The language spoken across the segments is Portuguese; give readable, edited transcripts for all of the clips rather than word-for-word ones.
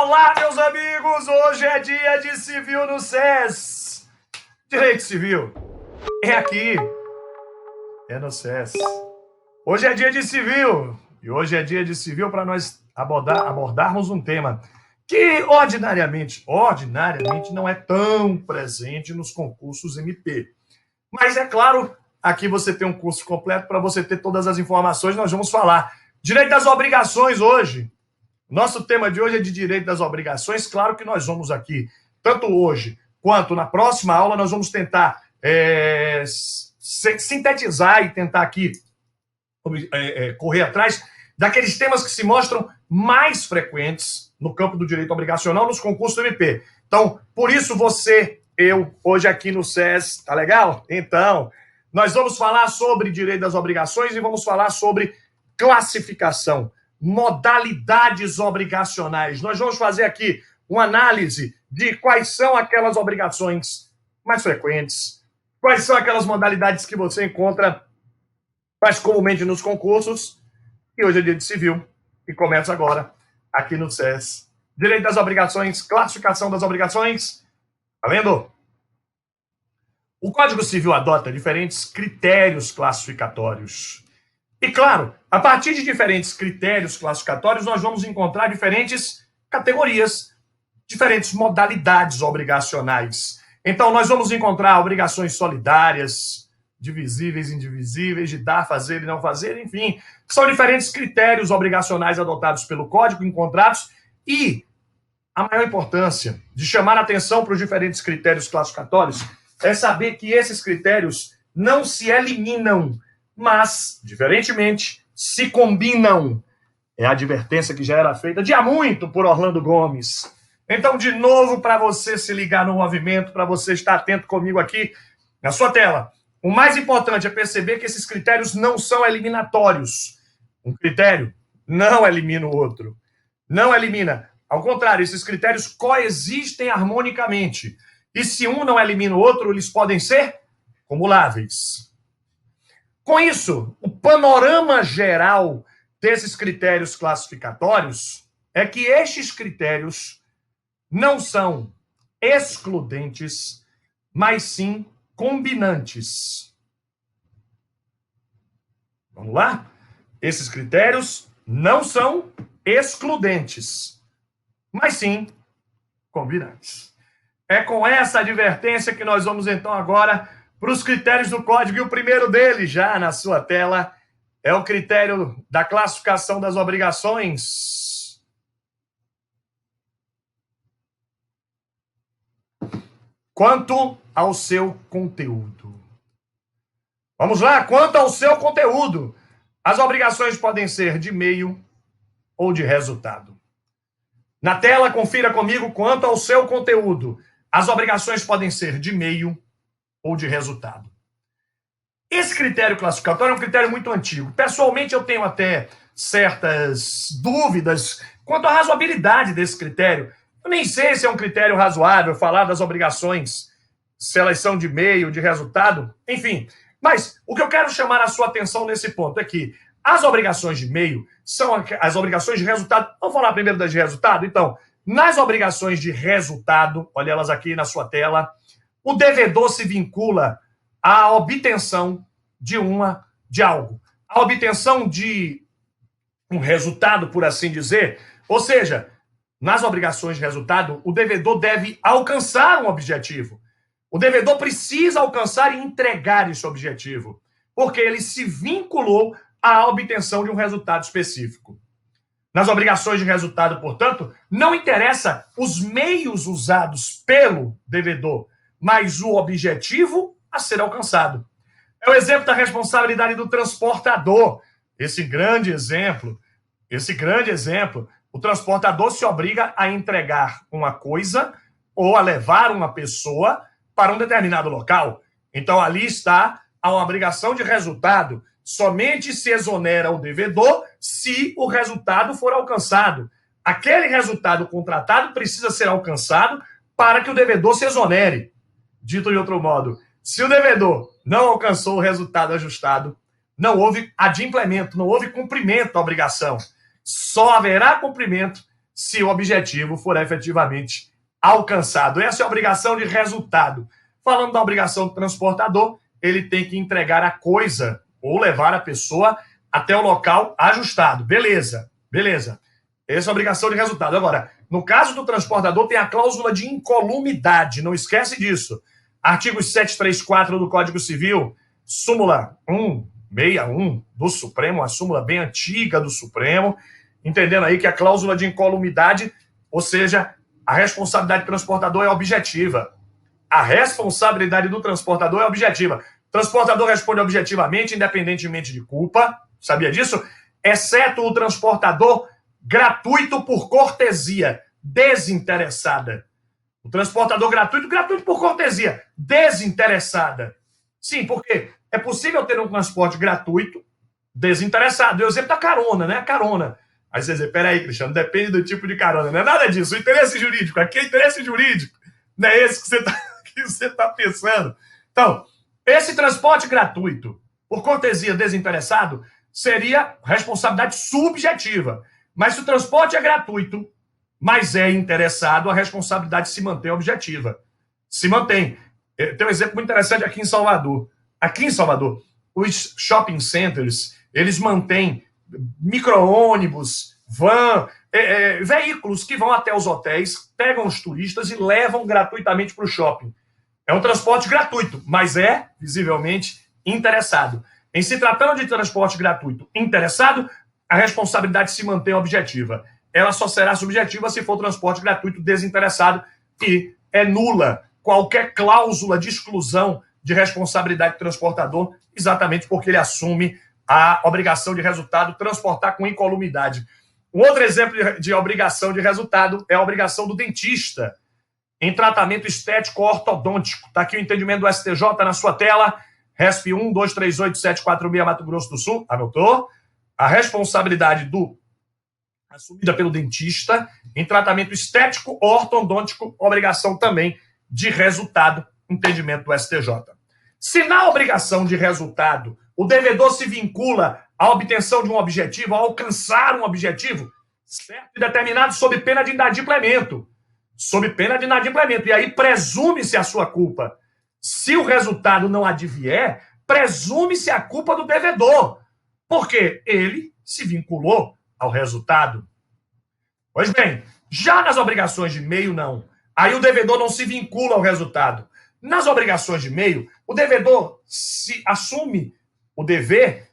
Olá, meus amigos! Hoje é dia de civil no SES. Direito Civil. É aqui. É no SES. Hoje é dia de civil. E hoje é dia de civil para nós abordarmos um tema que ordinariamente não é tão presente nos concursos MP. Mas é claro, aqui você tem um curso completo para você ter todas as informações. Nós vamos falar direito das obrigações hoje. Nosso tema de hoje é de direito das obrigações. Claro que nós vamos aqui, tanto hoje quanto na próxima aula, nós vamos tentar sintetizar e tentar aqui correr atrás daqueles temas que se mostram mais frequentes no campo do direito obrigacional nos concursos do MP. Então, por isso eu, hoje aqui no SES, tá legal? Então, nós vamos falar sobre direito das obrigações e vamos falar sobre classificação, modalidades obrigacionais. Nós vamos fazer aqui uma análise de quais são aquelas obrigações mais frequentes, quais são aquelas modalidades que você encontra mais comumente nos concursos. E hoje é dia de civil e começa agora aqui no SES. Direito das obrigações, classificação das obrigações. Tá vendo? O Código Civil adota diferentes critérios classificatórios. E, claro, a partir de diferentes critérios classificatórios, nós vamos encontrar diferentes categorias, diferentes modalidades obrigacionais. Então, nós vamos encontrar obrigações solidárias, divisíveis, indivisíveis, de dar, fazer e não fazer, enfim. São diferentes critérios obrigacionais adotados pelo Código, encontrados, e a maior importância de chamar a atenção para os diferentes critérios classificatórios é saber que esses critérios não se eliminam, mas, diferentemente, se combinam. É a advertência que já era feita de há muito por Orlando Gomes. Então, de novo, para você se ligar no movimento, para você estar atento comigo aqui na sua tela, o mais importante é perceber que esses critérios não são eliminatórios. Um critério não elimina o outro. Não elimina. Ao contrário, esses critérios coexistem harmonicamente. E se um não elimina o outro, eles podem ser cumuláveis. Com isso, o panorama geral desses critérios classificatórios é que estes critérios não são excludentes, mas sim combinantes. Vamos lá? Esses critérios não são excludentes, mas sim combinantes. É com essa advertência que nós vamos, então, agora para os critérios do Código. E o primeiro deles, já na sua tela, é o critério da classificação das obrigações. Quanto ao seu conteúdo. Vamos lá? Quanto ao seu conteúdo. As obrigações podem ser de meio ou de resultado. Na tela, confira comigo quanto ao seu conteúdo. As obrigações podem ser de meio ou de resultado. Esse critério classificatório é um critério muito antigo. Pessoalmente, eu tenho até certas dúvidas quanto à razoabilidade desse critério. Eu nem sei se é um critério razoável falar das obrigações, se elas são de meio, de resultado, enfim. Mas o que eu quero chamar a sua atenção nesse ponto é que as obrigações de meio são as obrigações de resultado. Vamos falar primeiro das de resultado? Então, nas obrigações de resultado, olha elas aqui na sua tela, o devedor se vincula à obtenção de algo. A obtenção de um resultado, por assim dizer. Ou seja, nas obrigações de resultado, o devedor deve alcançar um objetivo. O devedor precisa alcançar e entregar esse objetivo, porque ele se vinculou à obtenção de um resultado específico. Nas obrigações de resultado, portanto, não interessa os meios usados pelo devedor, mas o objetivo a ser alcançado. É o exemplo da responsabilidade do transportador. Esse grande exemplo. O transportador se obriga a entregar uma coisa ou a levar uma pessoa para um determinado local. Então, ali está a obrigação de resultado. Somente se exonera o devedor se o resultado for alcançado. Aquele resultado contratado precisa ser alcançado para que o devedor se exonere. Dito de outro modo, se o devedor não alcançou o resultado ajustado, não houve adimplemento, não houve cumprimento da obrigação. Só haverá cumprimento se o objetivo for efetivamente alcançado. Essa é a obrigação de resultado. Falando da obrigação do transportador, ele tem que entregar a coisa ou levar a pessoa até o local ajustado. Beleza, beleza. Essa é a obrigação de resultado. Agora, no caso do transportador, tem a cláusula de incolumidade. Não esquece disso. Artigos 734 do Código Civil, súmula 161 do Supremo, uma súmula bem antiga do Supremo, entendendo aí que a cláusula de incolumidade, ou seja, a responsabilidade do transportador é objetiva. A responsabilidade do transportador é objetiva. O transportador responde objetivamente, independentemente de culpa. Sabia disso? Exceto o transportador gratuito por cortesia, desinteressada. O transportador gratuito por cortesia, desinteressada. Sim, porque é possível ter um transporte gratuito, desinteressado. O exemplo da carona, né? A carona. Aí você diz, peraí, Cristiano, depende do tipo de carona. Não é nada disso. O interesse jurídico, aqui é interesse jurídico. Não é esse que você tá pensando. Então, esse transporte gratuito, por cortesia, desinteressado, seria responsabilidade subjetiva. Mas se o transporte é gratuito, mas é interessado, a responsabilidade se mantém objetiva. Se mantém. Tem um exemplo muito interessante aqui em Salvador. Aqui em Salvador, os shopping centers, eles mantêm micro-ônibus, van, veículos que vão até os hotéis, pegam os turistas e levam gratuitamente para o shopping. É um transporte gratuito, mas é, visivelmente, interessado. Em se tratando de transporte gratuito interessado, a responsabilidade se mantém objetiva. Ela só será subjetiva se for transporte gratuito desinteressado e é nula qualquer cláusula de exclusão de responsabilidade do transportador, exatamente porque ele assume a obrigação de resultado transportar com incolumidade. Um outro exemplo de obrigação de resultado é a obrigação do dentista em tratamento estético ortodôntico. Está aqui o entendimento do STJ na sua tela, RESP 1238746 Mato Grosso do Sul, anotou? A responsabilidade assumida pelo dentista em tratamento estético ortodôntico, obrigação também de resultado, entendimento do STJ. Se na obrigação de resultado o devedor se vincula à obtenção de um objetivo, a alcançar um objetivo, certo e determinado sob pena de inadimplemento. Sob pena de inadimplemento. E aí presume-se a sua culpa. Se o resultado não advier, presume-se a culpa do devedor, porque ele se vinculou ao resultado. Pois bem, já nas obrigações de meio, não. Aí o devedor não se vincula ao resultado. Nas obrigações de meio, o devedor se assume o dever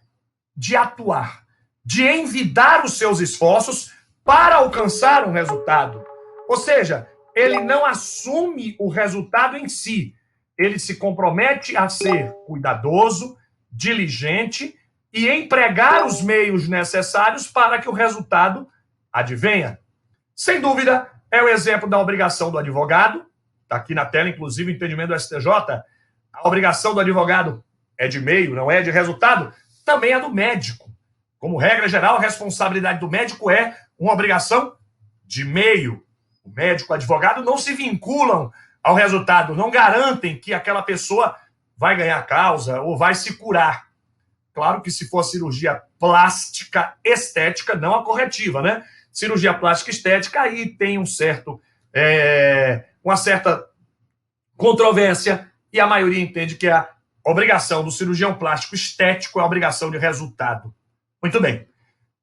de atuar, de envidar os seus esforços para alcançar um resultado. Ou seja, ele não assume o resultado em si. Ele se compromete a ser cuidadoso, diligente e empregar os meios necessários para que o resultado advenha. Sem dúvida, é o exemplo da obrigação do advogado. Está aqui na tela, inclusive, o entendimento do STJ. A obrigação do advogado é de meio, não é de resultado. Também é do médico. Como regra geral, a responsabilidade do médico é uma obrigação de meio. O médico e o advogado não se vinculam ao resultado, não garantem que aquela pessoa vai ganhar causa ou vai se curar. Claro que se for cirurgia plástica estética, não a corretiva, né? Cirurgia plástica estética, aí tem uma certa controvérsia e a maioria entende que a obrigação do cirurgião plástico estético é a obrigação de resultado. Muito bem.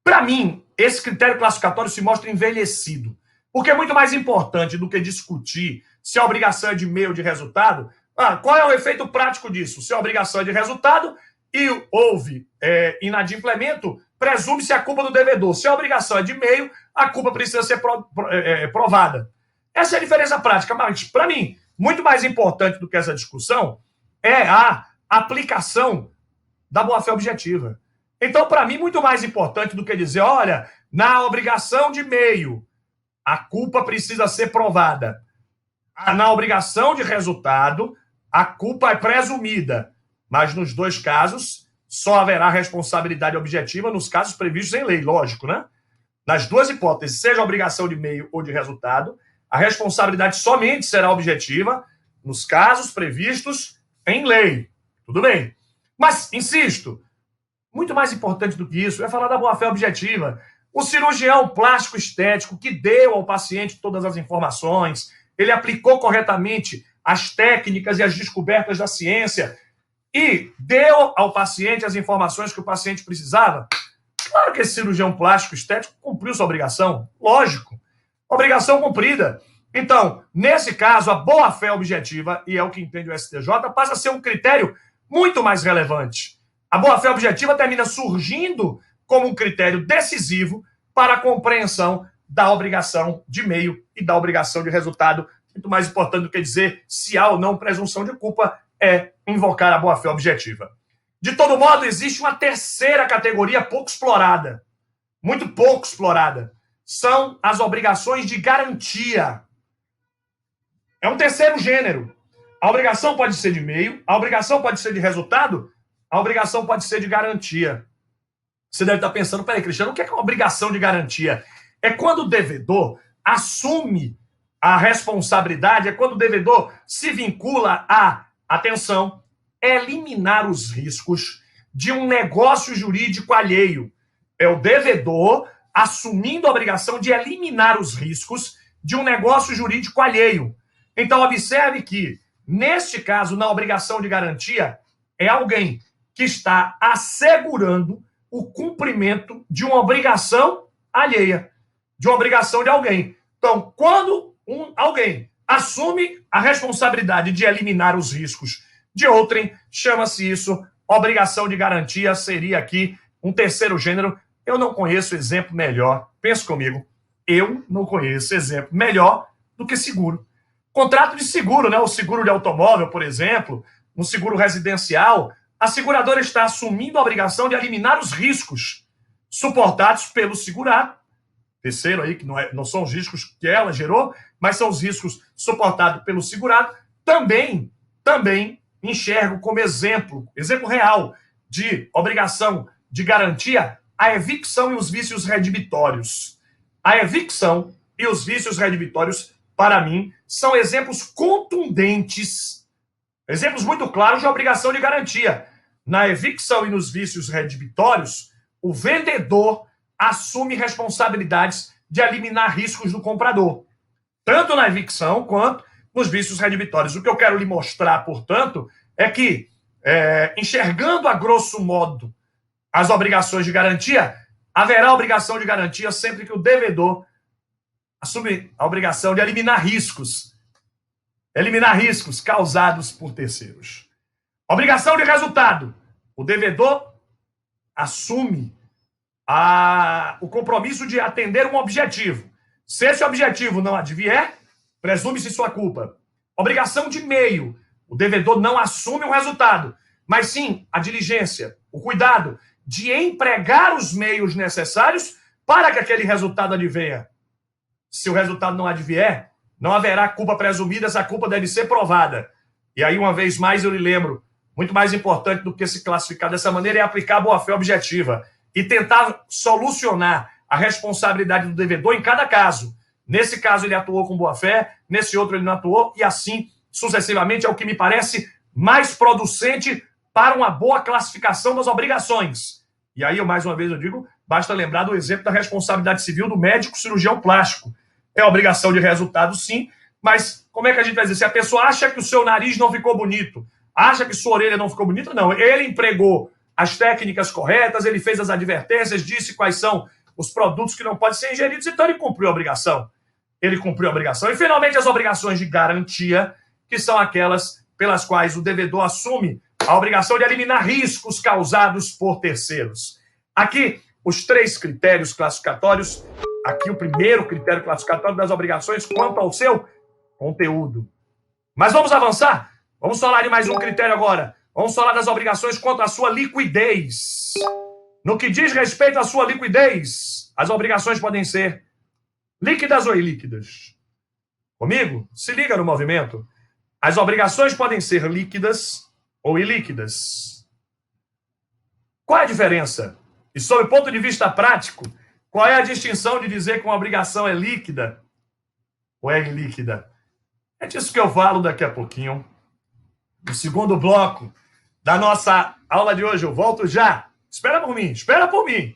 Para mim, esse critério classificatório se mostra envelhecido, porque é muito mais importante do que discutir se a obrigação é de meio ou de resultado. Qual é o efeito prático disso? Se a obrigação é de resultado e houve inadimplemento, presume-se a culpa do devedor. Se a obrigação é de meio, a culpa precisa ser provada. Essa é a diferença prática, mas, para mim, muito mais importante do que essa discussão é a aplicação da boa-fé objetiva. Então, para mim, muito mais importante do que dizer, olha, na obrigação de meio, a culpa precisa ser provada. Na obrigação de resultado, a culpa é presumida. Mas, nos dois casos, só haverá responsabilidade objetiva nos casos previstos em lei, lógico, né? Nas duas hipóteses, seja a obrigação de meio ou de resultado, a responsabilidade somente será objetiva nos casos previstos em lei. Tudo bem. Mas, insisto, muito mais importante do que isso é falar da boa-fé objetiva. O cirurgião plástico estético que deu ao paciente todas as informações, ele aplicou corretamente as técnicas e as descobertas da ciência e deu ao paciente as informações que o paciente precisava. Claro que esse cirurgião plástico estético cumpriu sua obrigação, lógico. Obrigação cumprida. Então, nesse caso, a boa-fé objetiva, e é o que entende o STJ, passa a ser um critério muito mais relevante. A boa-fé objetiva termina surgindo como um critério decisivo para a compreensão da obrigação de meio e da obrigação de resultado. Muito mais importante do que dizer se há ou não presunção de culpa é invocar a boa-fé objetiva. De todo modo, existe uma terceira categoria pouco explorada, muito pouco explorada. São as obrigações de garantia. É um terceiro gênero. A obrigação pode ser de meio, a obrigação pode ser de resultado, a obrigação pode ser de garantia. Você deve estar pensando, peraí, Cristiano, o que é uma obrigação de garantia? É quando o devedor assume a responsabilidade, é quando o devedor se vincula a, atenção, eliminar os riscos de um negócio jurídico alheio. É o devedor assumindo a obrigação de eliminar os riscos de um negócio jurídico alheio. Então, observe que, neste caso, na obrigação de garantia, é alguém que está assegurando o cumprimento de uma obrigação alheia, de uma obrigação de alguém. Então, quando alguém assume a responsabilidade de eliminar os riscos de outrem, chama-se isso obrigação de garantia, seria aqui um terceiro gênero. Eu não conheço exemplo melhor, pensa comigo, eu não conheço exemplo melhor do que seguro. Contrato de seguro, né? O seguro de automóvel, por exemplo, um seguro residencial, a seguradora está assumindo a obrigação de eliminar os riscos suportados pelo segurado. Terceiro aí, que não são os riscos que ela gerou, mas são os riscos suportados pelo segurado. Também enxergo como exemplo real de obrigação de garantia, a evicção e os vícios redibitórios. A evicção e os vícios redibitórios, para mim, são exemplos contundentes, exemplos muito claros de obrigação de garantia. Na evicção e nos vícios redibitórios, o vendedor assume responsabilidades de eliminar riscos do comprador, tanto na evicção quanto nos vícios redibitórios. O que eu quero lhe mostrar, portanto, é que, enxergando a grosso modo as obrigações de garantia, haverá obrigação de garantia sempre que o devedor assume a obrigação de eliminar riscos causados por terceiros. Obrigação de resultado. O devedor assume o compromisso de atender um objetivo. Se esse objetivo não advier, presume-se sua culpa. Obrigação de meio. O devedor não assume o resultado, mas sim a diligência, o cuidado de empregar os meios necessários para que aquele resultado advenha. Se o resultado não advier, não haverá culpa presumida, essa culpa deve ser provada. E aí, uma vez mais, eu lhe lembro, muito mais importante do que se classificar dessa maneira é aplicar a boa-fé objetiva e tentar solucionar a responsabilidade do devedor em cada caso. Nesse caso, ele atuou com boa-fé, nesse outro ele não atuou, e assim, sucessivamente, é o que me parece mais producente para uma boa classificação das obrigações. E aí, mais uma vez, eu digo, basta lembrar do exemplo da responsabilidade civil do médico cirurgião plástico. É obrigação de resultado, sim, mas como é que a gente vai dizer? Se a pessoa acha que o seu nariz não ficou bonito, acha que sua orelha não ficou bonita, não. Ele empregou as técnicas corretas, ele fez as advertências, disse quais são os produtos que não podem ser ingeridos, então ele cumpriu a obrigação. Ele cumpriu a obrigação. E, finalmente, as obrigações de garantia, que são aquelas pelas quais o devedor assume a obrigação de eliminar riscos causados por terceiros. Aqui, os três critérios classificatórios. Aqui, o primeiro critério classificatório das obrigações quanto ao seu conteúdo. Mas vamos avançar? Vamos falar de mais um critério agora. Vamos falar das obrigações quanto à sua liquidez. No que diz respeito à sua liquidez, as obrigações podem ser líquidas ou ilíquidas. Comigo? Se liga no movimento. As obrigações podem ser líquidas ou ilíquidas. Qual é a diferença? E, sob o ponto de vista prático, qual é a distinção de dizer que uma obrigação é líquida ou é ilíquida? É disso que eu falo daqui a pouquinho. No segundo bloco da nossa aula de hoje. Eu volto já. Espera por mim, espera por mim.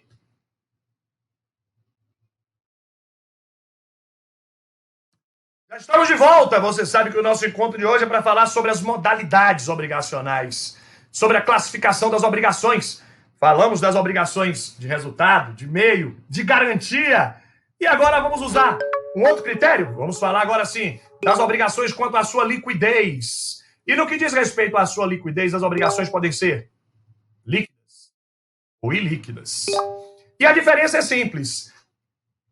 Estamos de volta. Você sabe que o nosso encontro de hoje é para falar sobre as modalidades obrigacionais, sobre a classificação das obrigações. Falamos das obrigações de resultado, de meio, de garantia. E agora vamos usar um outro critério. Vamos falar agora sim das obrigações quanto à sua liquidez. E no que diz respeito à sua liquidez, as obrigações podem ser líquidas ou ilíquidas. E a diferença é simples.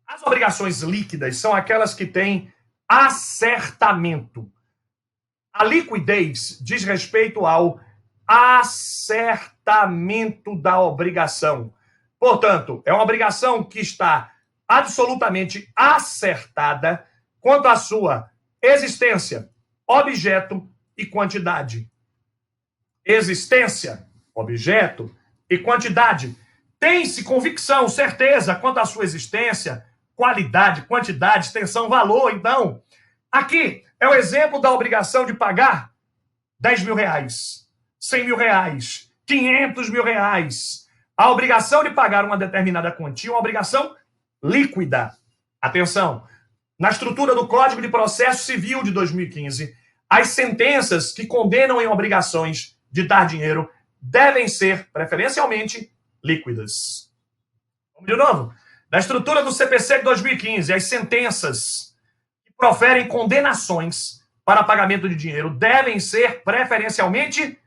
As obrigações líquidas são aquelas que têm acertamento. A liquidez diz respeito ao acertamento da obrigação. Portanto, é uma obrigação que está absolutamente acertada quanto à sua existência, objeto e quantidade. Existência, objeto e quantidade. Tem-se convicção, certeza quanto à sua existência, qualidade, quantidade, extensão, valor. Então, aqui é o exemplo da obrigação de pagar 10 mil reais, 100 mil reais, 500 mil reais. A obrigação de pagar uma determinada quantia é uma obrigação líquida. Atenção, na estrutura do Código de Processo Civil de 2015, as sentenças que condenam em obrigações de dar dinheiro devem ser, preferencialmente, líquidas. Vamos de novo. Na estrutura do CPC de 2015, as sentenças que proferem condenações para pagamento de dinheiro devem ser preferencialmente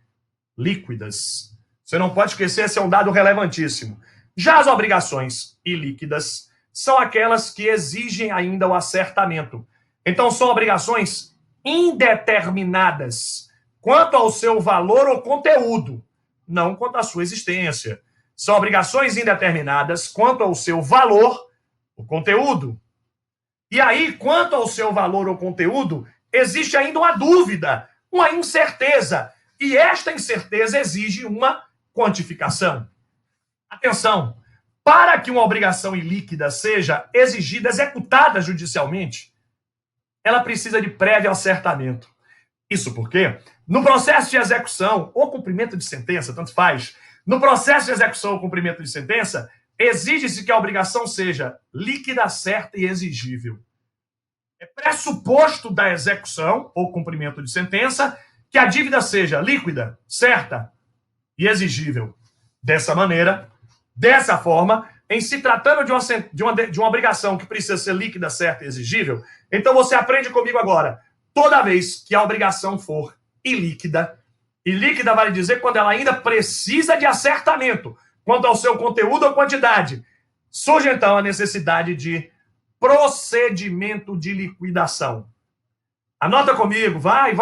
líquidas. Você não pode esquecer, esse é um dado relevantíssimo. Já as obrigações ilíquidas são aquelas que exigem ainda o acertamento. Então, são obrigações indeterminadas quanto ao seu valor ou conteúdo, não quanto à sua existência. São obrigações indeterminadas quanto ao seu valor, o conteúdo. E aí, quanto ao seu valor ou conteúdo, existe ainda uma dúvida, uma incerteza. E esta incerteza exige uma quantificação. Atenção, para que uma obrigação ilíquida seja exigida, executada judicialmente, ela precisa de prévio acertamento. Isso porque, no processo de execução ou cumprimento de sentença, tanto faz, no processo de execução ou cumprimento de sentença, exige-se que a obrigação seja líquida, certa e exigível. É pressuposto da execução ou cumprimento de sentença que a dívida seja líquida, certa e exigível. Dessa maneira, dessa forma, em se tratando de uma obrigação que precisa ser líquida, certa e exigível, então você aprende comigo agora. Toda vez que a obrigação for ilíquida, e líquida vale dizer quando ela ainda precisa de acertamento quanto ao seu conteúdo ou quantidade, surge então a necessidade de procedimento de liquidação. Anota comigo, vai.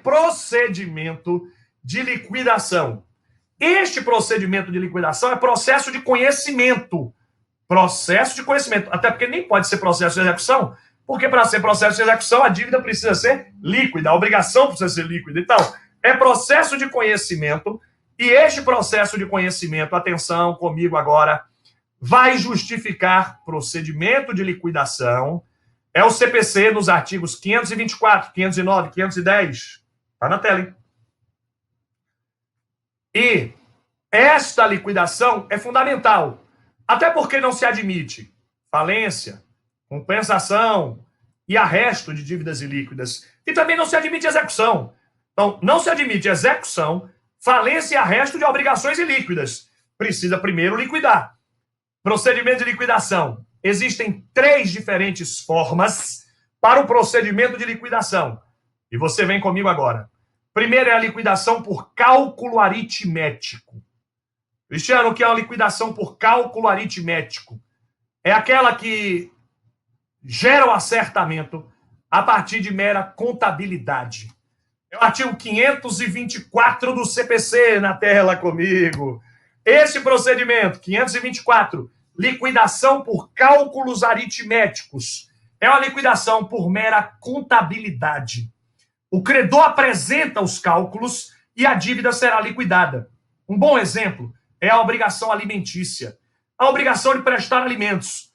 Procedimento de liquidação. Este procedimento de liquidação é processo de conhecimento. Processo de conhecimento. Até porque nem pode ser processo de execução, porque para ser processo de execução a dívida precisa ser líquida, a obrigação precisa ser líquida. Então, é processo de conhecimento, e este processo de conhecimento, atenção comigo agora, vai justificar procedimento de liquidação. É o CPC nos artigos 524, 509, 510. Está na tela, hein? E esta liquidação é fundamental, até porque não se admite falência, compensação e arresto de dívidas ilíquidas. E também não se admite execução. Então, não se admite execução, falência e arresto de obrigações ilíquidas. Precisa primeiro liquidar. Procedimento de liquidação. Existem 3 diferentes formas para o procedimento de liquidação. E você vem comigo agora. Primeiro é a liquidação por cálculo aritmético. Cristiano, o que é a liquidação por cálculo aritmético? É aquela que gera o acertamento a partir de mera contabilidade. É o artigo 524 do CPC na tela comigo. Esse procedimento, 524, liquidação por cálculos aritméticos, é uma liquidação por mera contabilidade. O credor apresenta os cálculos e a dívida será liquidada. Um bom exemplo é a obrigação alimentícia. A obrigação de prestar alimentos.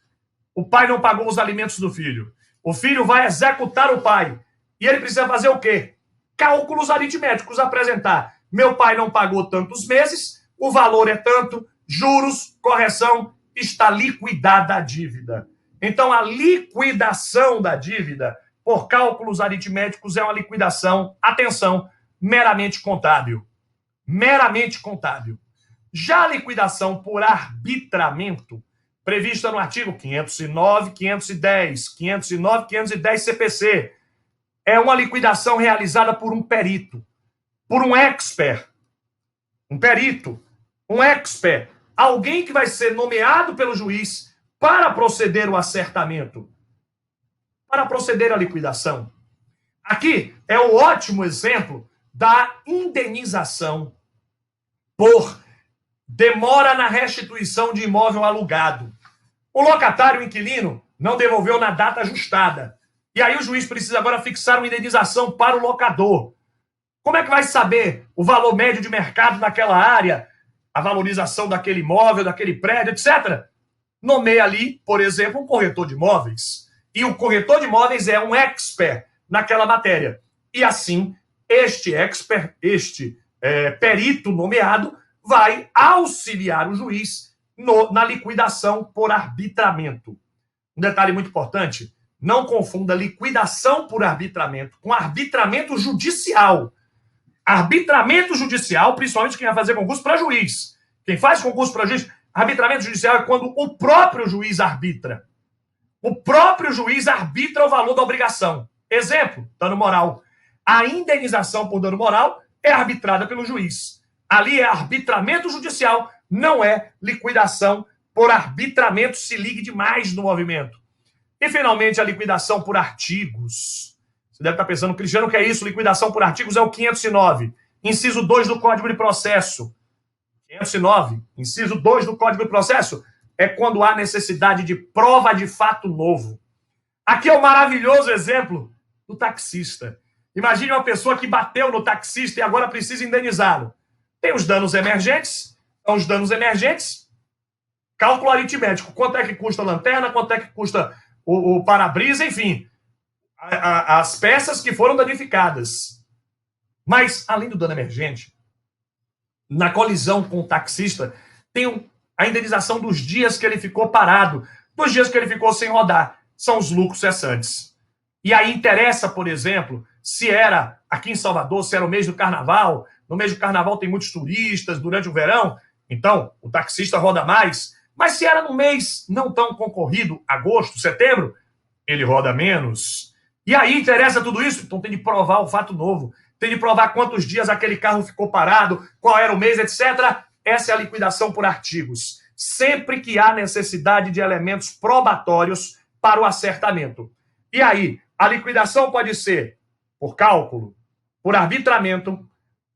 O pai não pagou os alimentos do filho. O filho vai executar o pai. E ele precisa fazer o quê? Cálculos aritméticos, apresentar. Meu pai não pagou tantos meses, o valor é tanto, juros, correção, está liquidada a dívida. Então, a liquidação da dívida por cálculos aritméticos é uma liquidação, atenção, meramente contábil. Meramente contábil. Já a liquidação por arbitramento, prevista no artigo 509, 510, 509, 510 CPC, é uma liquidação realizada por um perito, por um expert, um perito, um expert, alguém que vai ser nomeado pelo juiz para proceder ao acertamento, para proceder à liquidação. Aqui é o ótimo exemplo da indenização por demora na restituição de imóvel alugado. O locatário, o inquilino, não devolveu na data ajustada. E aí o juiz precisa agora fixar uma indenização para o locador. Como é que vai saber o valor médio de mercado naquela área, a valorização daquele imóvel, daquele prédio, etc.? Nomeia ali, por exemplo, um corretor de imóveis. E o corretor de imóveis é um expert naquela matéria. E assim, este expert, perito nomeado, vai auxiliar o juiz na liquidação por arbitramento. Um detalhe muito importante, não confunda liquidação por arbitramento com arbitramento judicial. Arbitramento judicial, principalmente quem vai fazer concurso para juiz. Quem faz concurso para juiz, arbitramento judicial é quando o próprio juiz arbitra. O próprio juiz arbitra o valor da obrigação. Exemplo, dano moral. A indenização por dano moral é arbitrada pelo juiz. Ali é arbitramento judicial, não é liquidação por arbitramento, se ligue demais no movimento. E, finalmente, a liquidação por artigos. Você deve estar pensando, Cristiano, o que é isso? Liquidação por artigos é o 509, inciso 2 do Código de Processo. 509, inciso 2 do Código de Processo, é quando há necessidade de prova de fato novo. Aqui é o maravilhoso exemplo do taxista. Imagine uma pessoa que bateu no taxista e agora precisa indenizá-lo. Tem os danos emergentes, cálculo aritmético, quanto é que custa a lanterna, quanto é que custa o para-brisa, enfim, as peças que foram danificadas. Mas, além do dano emergente, na colisão com o taxista, tem a indenização dos dias que ele ficou parado, dos dias que ele ficou sem rodar, são os lucros cessantes. E aí interessa, por exemplo, se era aqui em Salvador, se era o mês do carnaval. No mês do carnaval tem muitos turistas durante o verão, então o taxista roda mais. Mas se era no mês não tão concorrido, agosto, setembro, ele roda menos. E aí interessa tudo isso? Então tem de provar o fato novo. Tem de provar quantos dias aquele carro ficou parado, qual era o mês, etc. Essa é a liquidação por artigos. Sempre que há necessidade de elementos probatórios para o acertamento. E aí, a liquidação pode ser por cálculo, por arbitramento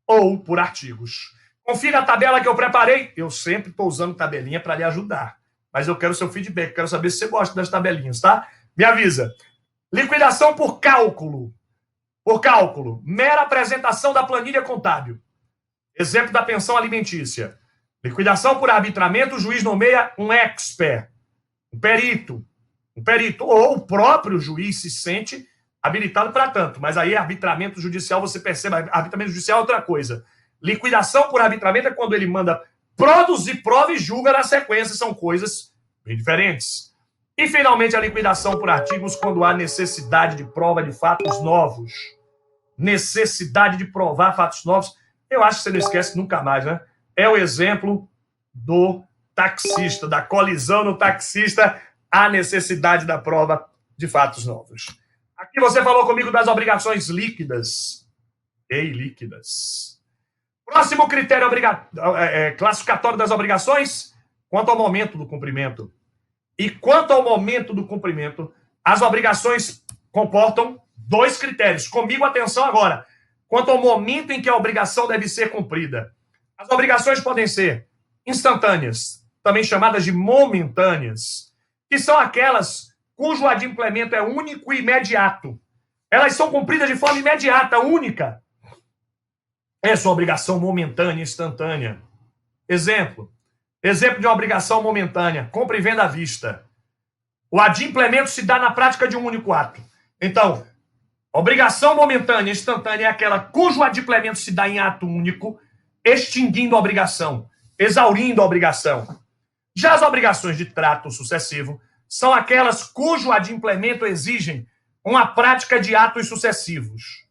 ou por artigos. Confira a tabela que eu preparei. Eu sempre estou usando tabelinha para lhe ajudar. Mas eu quero seu feedback, quero saber se você gosta das tabelinhas, tá? Me avisa. Liquidação por cálculo. Por cálculo. Mera apresentação da planilha contábil. Exemplo da pensão alimentícia. Liquidação por arbitramento, o juiz nomeia um expert, um perito, ou o próprio juiz se sente habilitado para tanto. Mas aí arbitramento judicial, você percebe, arbitramento judicial é outra coisa. Liquidação por arbitramento é quando ele manda produzir prova e julga na sequência, são coisas bem diferentes. E, finalmente, a liquidação por artigos quando há necessidade de prova de fatos novos. Necessidade de provar fatos novos. Eu acho que você não esquece nunca mais, né? É o exemplo do taxista, da colisão no taxista, a necessidade da prova de fatos novos. Aqui você falou comigo das obrigações líquidas e ilíquidas. Próximo critério classificatório das obrigações, quanto ao momento do cumprimento. E quanto ao momento do cumprimento, as obrigações comportam dois critérios. Comigo, atenção agora. Quanto ao momento em que a obrigação deve ser cumprida. As obrigações podem ser instantâneas, também chamadas de momentâneas, que são aquelas cujo adimplemento é único e imediato. Elas são cumpridas de forma imediata, única. Essa é uma obrigação momentânea, instantânea. Exemplo de uma obrigação momentânea, compra e venda à vista. O adimplemento se dá na prática de um único ato. Então, obrigação momentânea, instantânea é aquela cujo adimplemento se dá em ato único, extinguindo a obrigação, exaurindo a obrigação. Já as obrigações de trato sucessivo são aquelas cujo adimplemento exigem uma prática de atos sucessivos.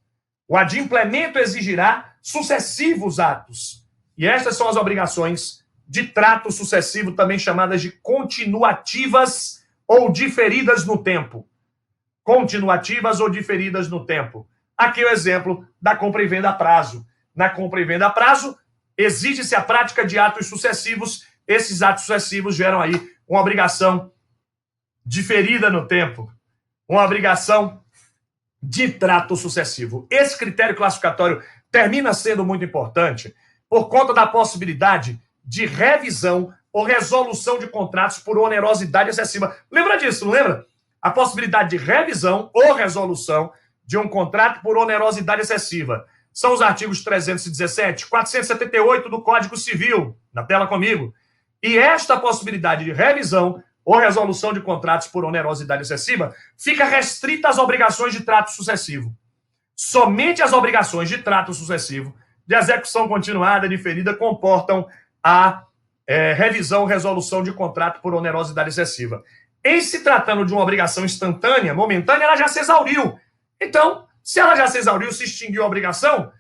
O adimplemento exigirá sucessivos atos. E estas são as obrigações de trato sucessivo, também chamadas de continuativas ou diferidas no tempo. Continuativas ou diferidas no tempo. Aqui é o exemplo da compra e venda a prazo. Na compra e venda a prazo, exige-se a prática de atos sucessivos. Esses atos sucessivos geram aí uma obrigação diferida no tempo, uma obrigação de trato sucessivo. Esse critério classificatório termina sendo muito importante por conta da possibilidade de revisão ou resolução de contratos por onerosidade excessiva. Lembra disso, não lembra? A possibilidade de revisão ou resolução de um contrato por onerosidade excessiva. São os artigos 317, 478 do Código Civil, na tela comigo. E esta possibilidade de revisão ou resolução de contratos por onerosidade excessiva fica restrita às obrigações de trato sucessivo. Somente as obrigações de trato sucessivo, de execução continuada, diferida, comportam a revisão ou resolução de contrato por onerosidade excessiva. Em se tratando de uma obrigação instantânea, momentânea, ela já se exauriu. Então, se ela já se exauriu, se extinguiu a obrigação,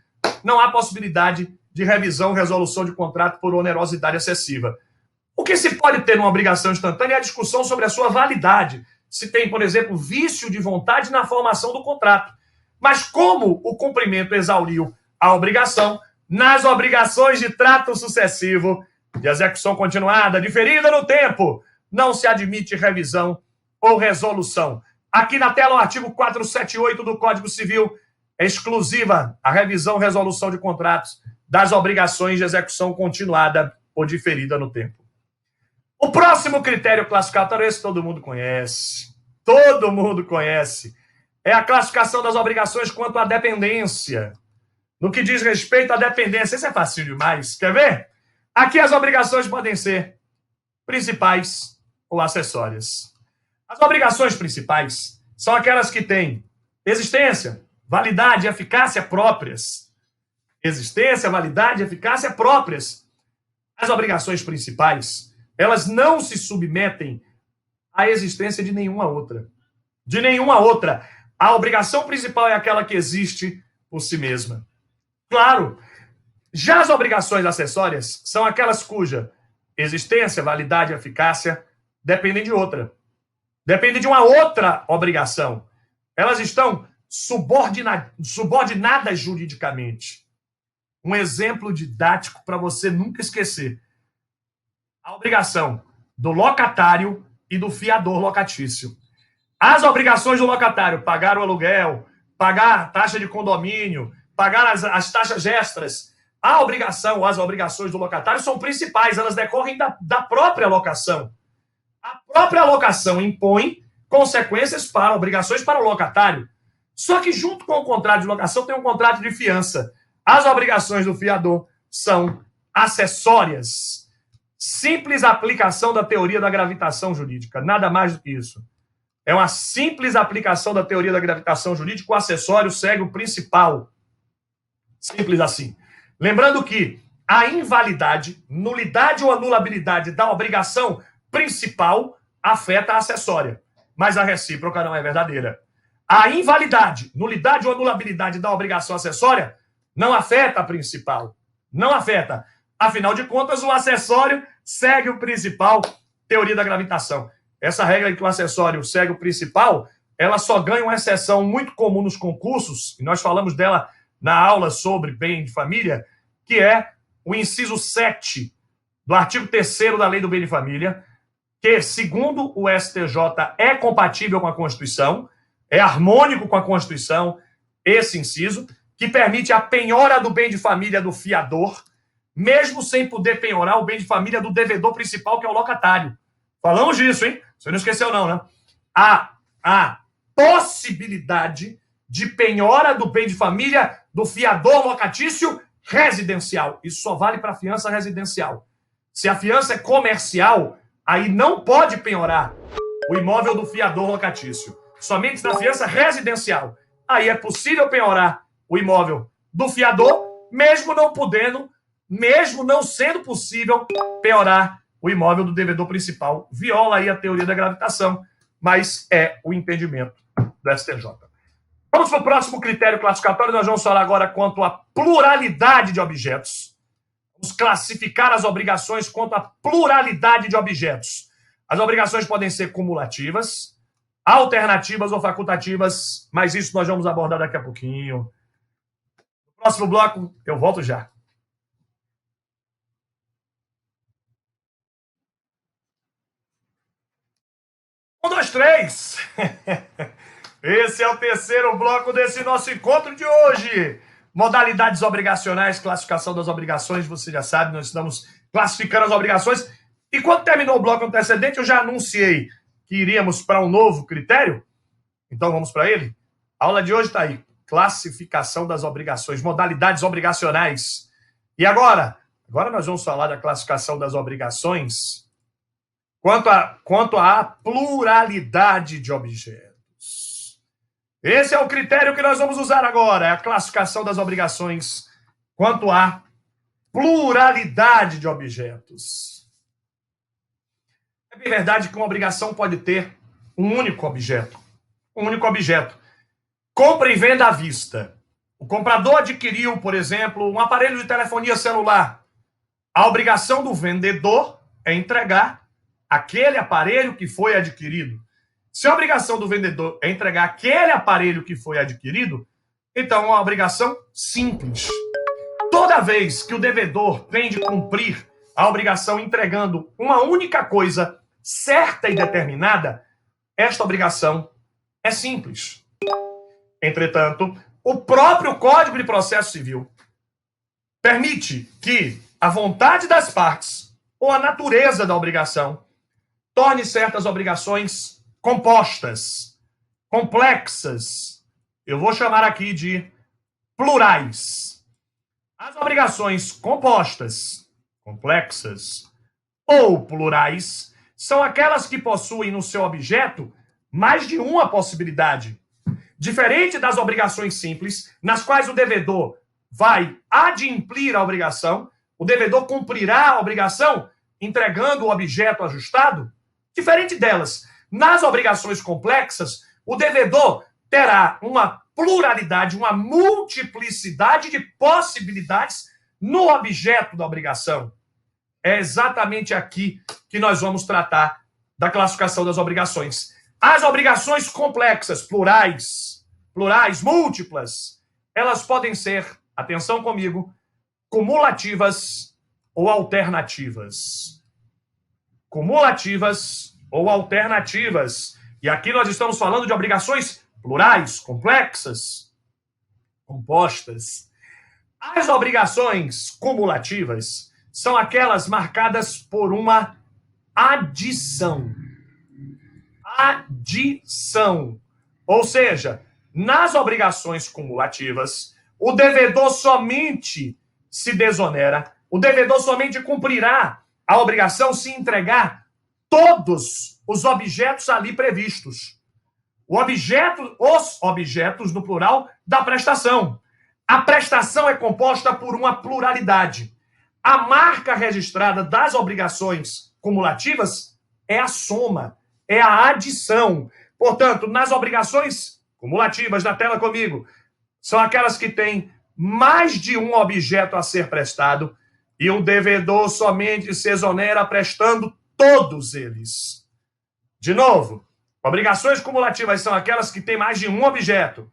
não há possibilidade de revisão ou resolução de contrato por onerosidade excessiva. O que se pode ter numa obrigação instantânea é a discussão sobre a sua validade. Se tem, por exemplo, vício de vontade na formação do contrato. Mas como o cumprimento exauriu a obrigação, nas obrigações de trato sucessivo, de execução continuada, diferida no tempo, não se admite revisão ou resolução. Aqui na tela o artigo 478 do Código Civil é exclusiva a revisão e resolução de contratos das obrigações de execução continuada ou diferida no tempo. O próximo critério classificatório, esse todo mundo conhece. Todo mundo conhece. É a classificação das obrigações quanto à dependência. No que diz respeito à dependência, isso é fácil demais. Quer ver? Aqui as obrigações podem ser principais ou acessórias. As obrigações principais são aquelas que têm existência, validade e eficácia próprias. Existência, validade e eficácia próprias. As obrigações principais, elas não se submetem à existência de nenhuma outra. De nenhuma outra. A obrigação principal é aquela que existe por si mesma. Claro, já as obrigações acessórias são aquelas cuja existência, validade e eficácia dependem de outra. Dependem de uma outra obrigação. Elas estão subordinadas juridicamente. Um exemplo didático para você nunca esquecer. A obrigação do locatário e do fiador locatício. As obrigações do locatário, pagar o aluguel, pagar a taxa de condomínio, pagar as taxas extras. A obrigação, as obrigações do locatário são principais, elas decorrem da própria locação. A própria locação impõe consequências para obrigações para o locatário. Só que junto com o contrato de locação tem um contrato de fiança. As obrigações do fiador são acessórias. Simples aplicação da teoria da gravitação jurídica, nada mais do que isso. É uma simples aplicação da teoria da gravitação jurídica, o acessório segue o principal. Simples assim. Lembrando que a invalidade, nulidade ou anulabilidade da obrigação principal afeta a acessória, mas a recíproca não é verdadeira. A invalidade, nulidade ou anulabilidade da obrigação acessória não afeta a principal. Não afeta. Afinal de contas, o acessório segue o principal, teoria da gravitação. Essa regra em que o acessório segue o principal, ela só ganha uma exceção muito comum nos concursos, e nós falamos dela na aula sobre bem de família, que é o inciso 7 do artigo 3º da Lei do Bem de Família, que, segundo o STJ, é compatível com a Constituição, é harmônico com a Constituição, esse inciso, que permite a penhora do bem de família do fiador, mesmo sem poder penhorar o bem de família do devedor principal, que é o locatário. Falamos disso, hein? Você não esqueceu, não, né? A possibilidade de penhora do bem de família do fiador locatício residencial. Isso só vale para fiança residencial. Se a fiança é comercial, aí não pode penhorar o imóvel do fiador locatício. Somente na fiança residencial. Aí é possível penhorar o imóvel do fiador, mesmo não podendo, mesmo não sendo possível penhorar o imóvel do devedor principal. Viola aí a teoria da gravitação, mas é o entendimento do STJ. Vamos para o próximo critério classificatório. Nós vamos falar agora quanto à pluralidade de objetos. Vamos classificar as obrigações quanto à pluralidade de objetos. As obrigações podem ser cumulativas, alternativas ou facultativas, mas isso nós vamos abordar daqui a pouquinho. No próximo bloco, eu volto já. 1, 2, 3. Esse é o terceiro bloco desse nosso encontro de hoje. Modalidades obrigacionais, classificação das obrigações. Você já sabe, nós estamos classificando as obrigações. E quando terminou o bloco antecedente, eu já anunciei que iríamos para um novo critério. Então vamos para ele. A aula de hoje está aí. Classificação das obrigações, modalidades obrigacionais. E agora? Agora nós vamos falar da classificação das obrigações quanto à pluralidade de objetos. Esse é o critério que nós vamos usar agora, é a classificação das obrigações quanto à pluralidade de objetos. É bem verdade que uma obrigação pode ter um único objeto. Um único objeto. Compra e venda à vista. O comprador adquiriu, por exemplo, um aparelho de telefonia celular. A obrigação do vendedor é entregar aquele aparelho que foi adquirido. Se a obrigação do vendedor é entregar aquele aparelho que foi adquirido, então é uma obrigação simples. Toda vez que o devedor tem de cumprir a obrigação entregando uma única coisa certa e determinada, esta obrigação é simples. Entretanto, o próprio Código de Processo Civil permite que a vontade das partes ou a natureza da obrigação torne certas obrigações compostas, complexas. Eu vou chamar aqui de plurais. As obrigações compostas, complexas ou plurais são aquelas que possuem no seu objeto mais de uma possibilidade. Diferente das obrigações simples, nas quais o devedor vai adimplir a obrigação, o devedor cumprirá a obrigação entregando o objeto ajustado. Diferente delas, nas obrigações complexas, o devedor terá uma pluralidade, uma multiplicidade de possibilidades no objeto da obrigação. É exatamente aqui que nós vamos tratar da classificação das obrigações. As obrigações complexas, plurais, múltiplas, elas podem ser, atenção comigo, cumulativas ou alternativas. Cumulativas ou alternativas. E aqui nós estamos falando de obrigações plurais, complexas, compostas. As obrigações cumulativas são aquelas marcadas por uma adição. Adição. Ou seja, nas obrigações cumulativas, o devedor somente se desonera, o devedor somente cumprirá a obrigação se entregar todos os objetos ali previstos. Os objetos, no plural, da prestação. A prestação é composta por uma pluralidade. A marca registrada das obrigações cumulativas é a soma, é a adição. Portanto, nas obrigações cumulativas, na tela comigo, são aquelas que têm mais de um objeto a ser prestado e o devedor somente se exonera prestando todos eles. De novo, obrigações cumulativas são aquelas que têm mais de um objeto,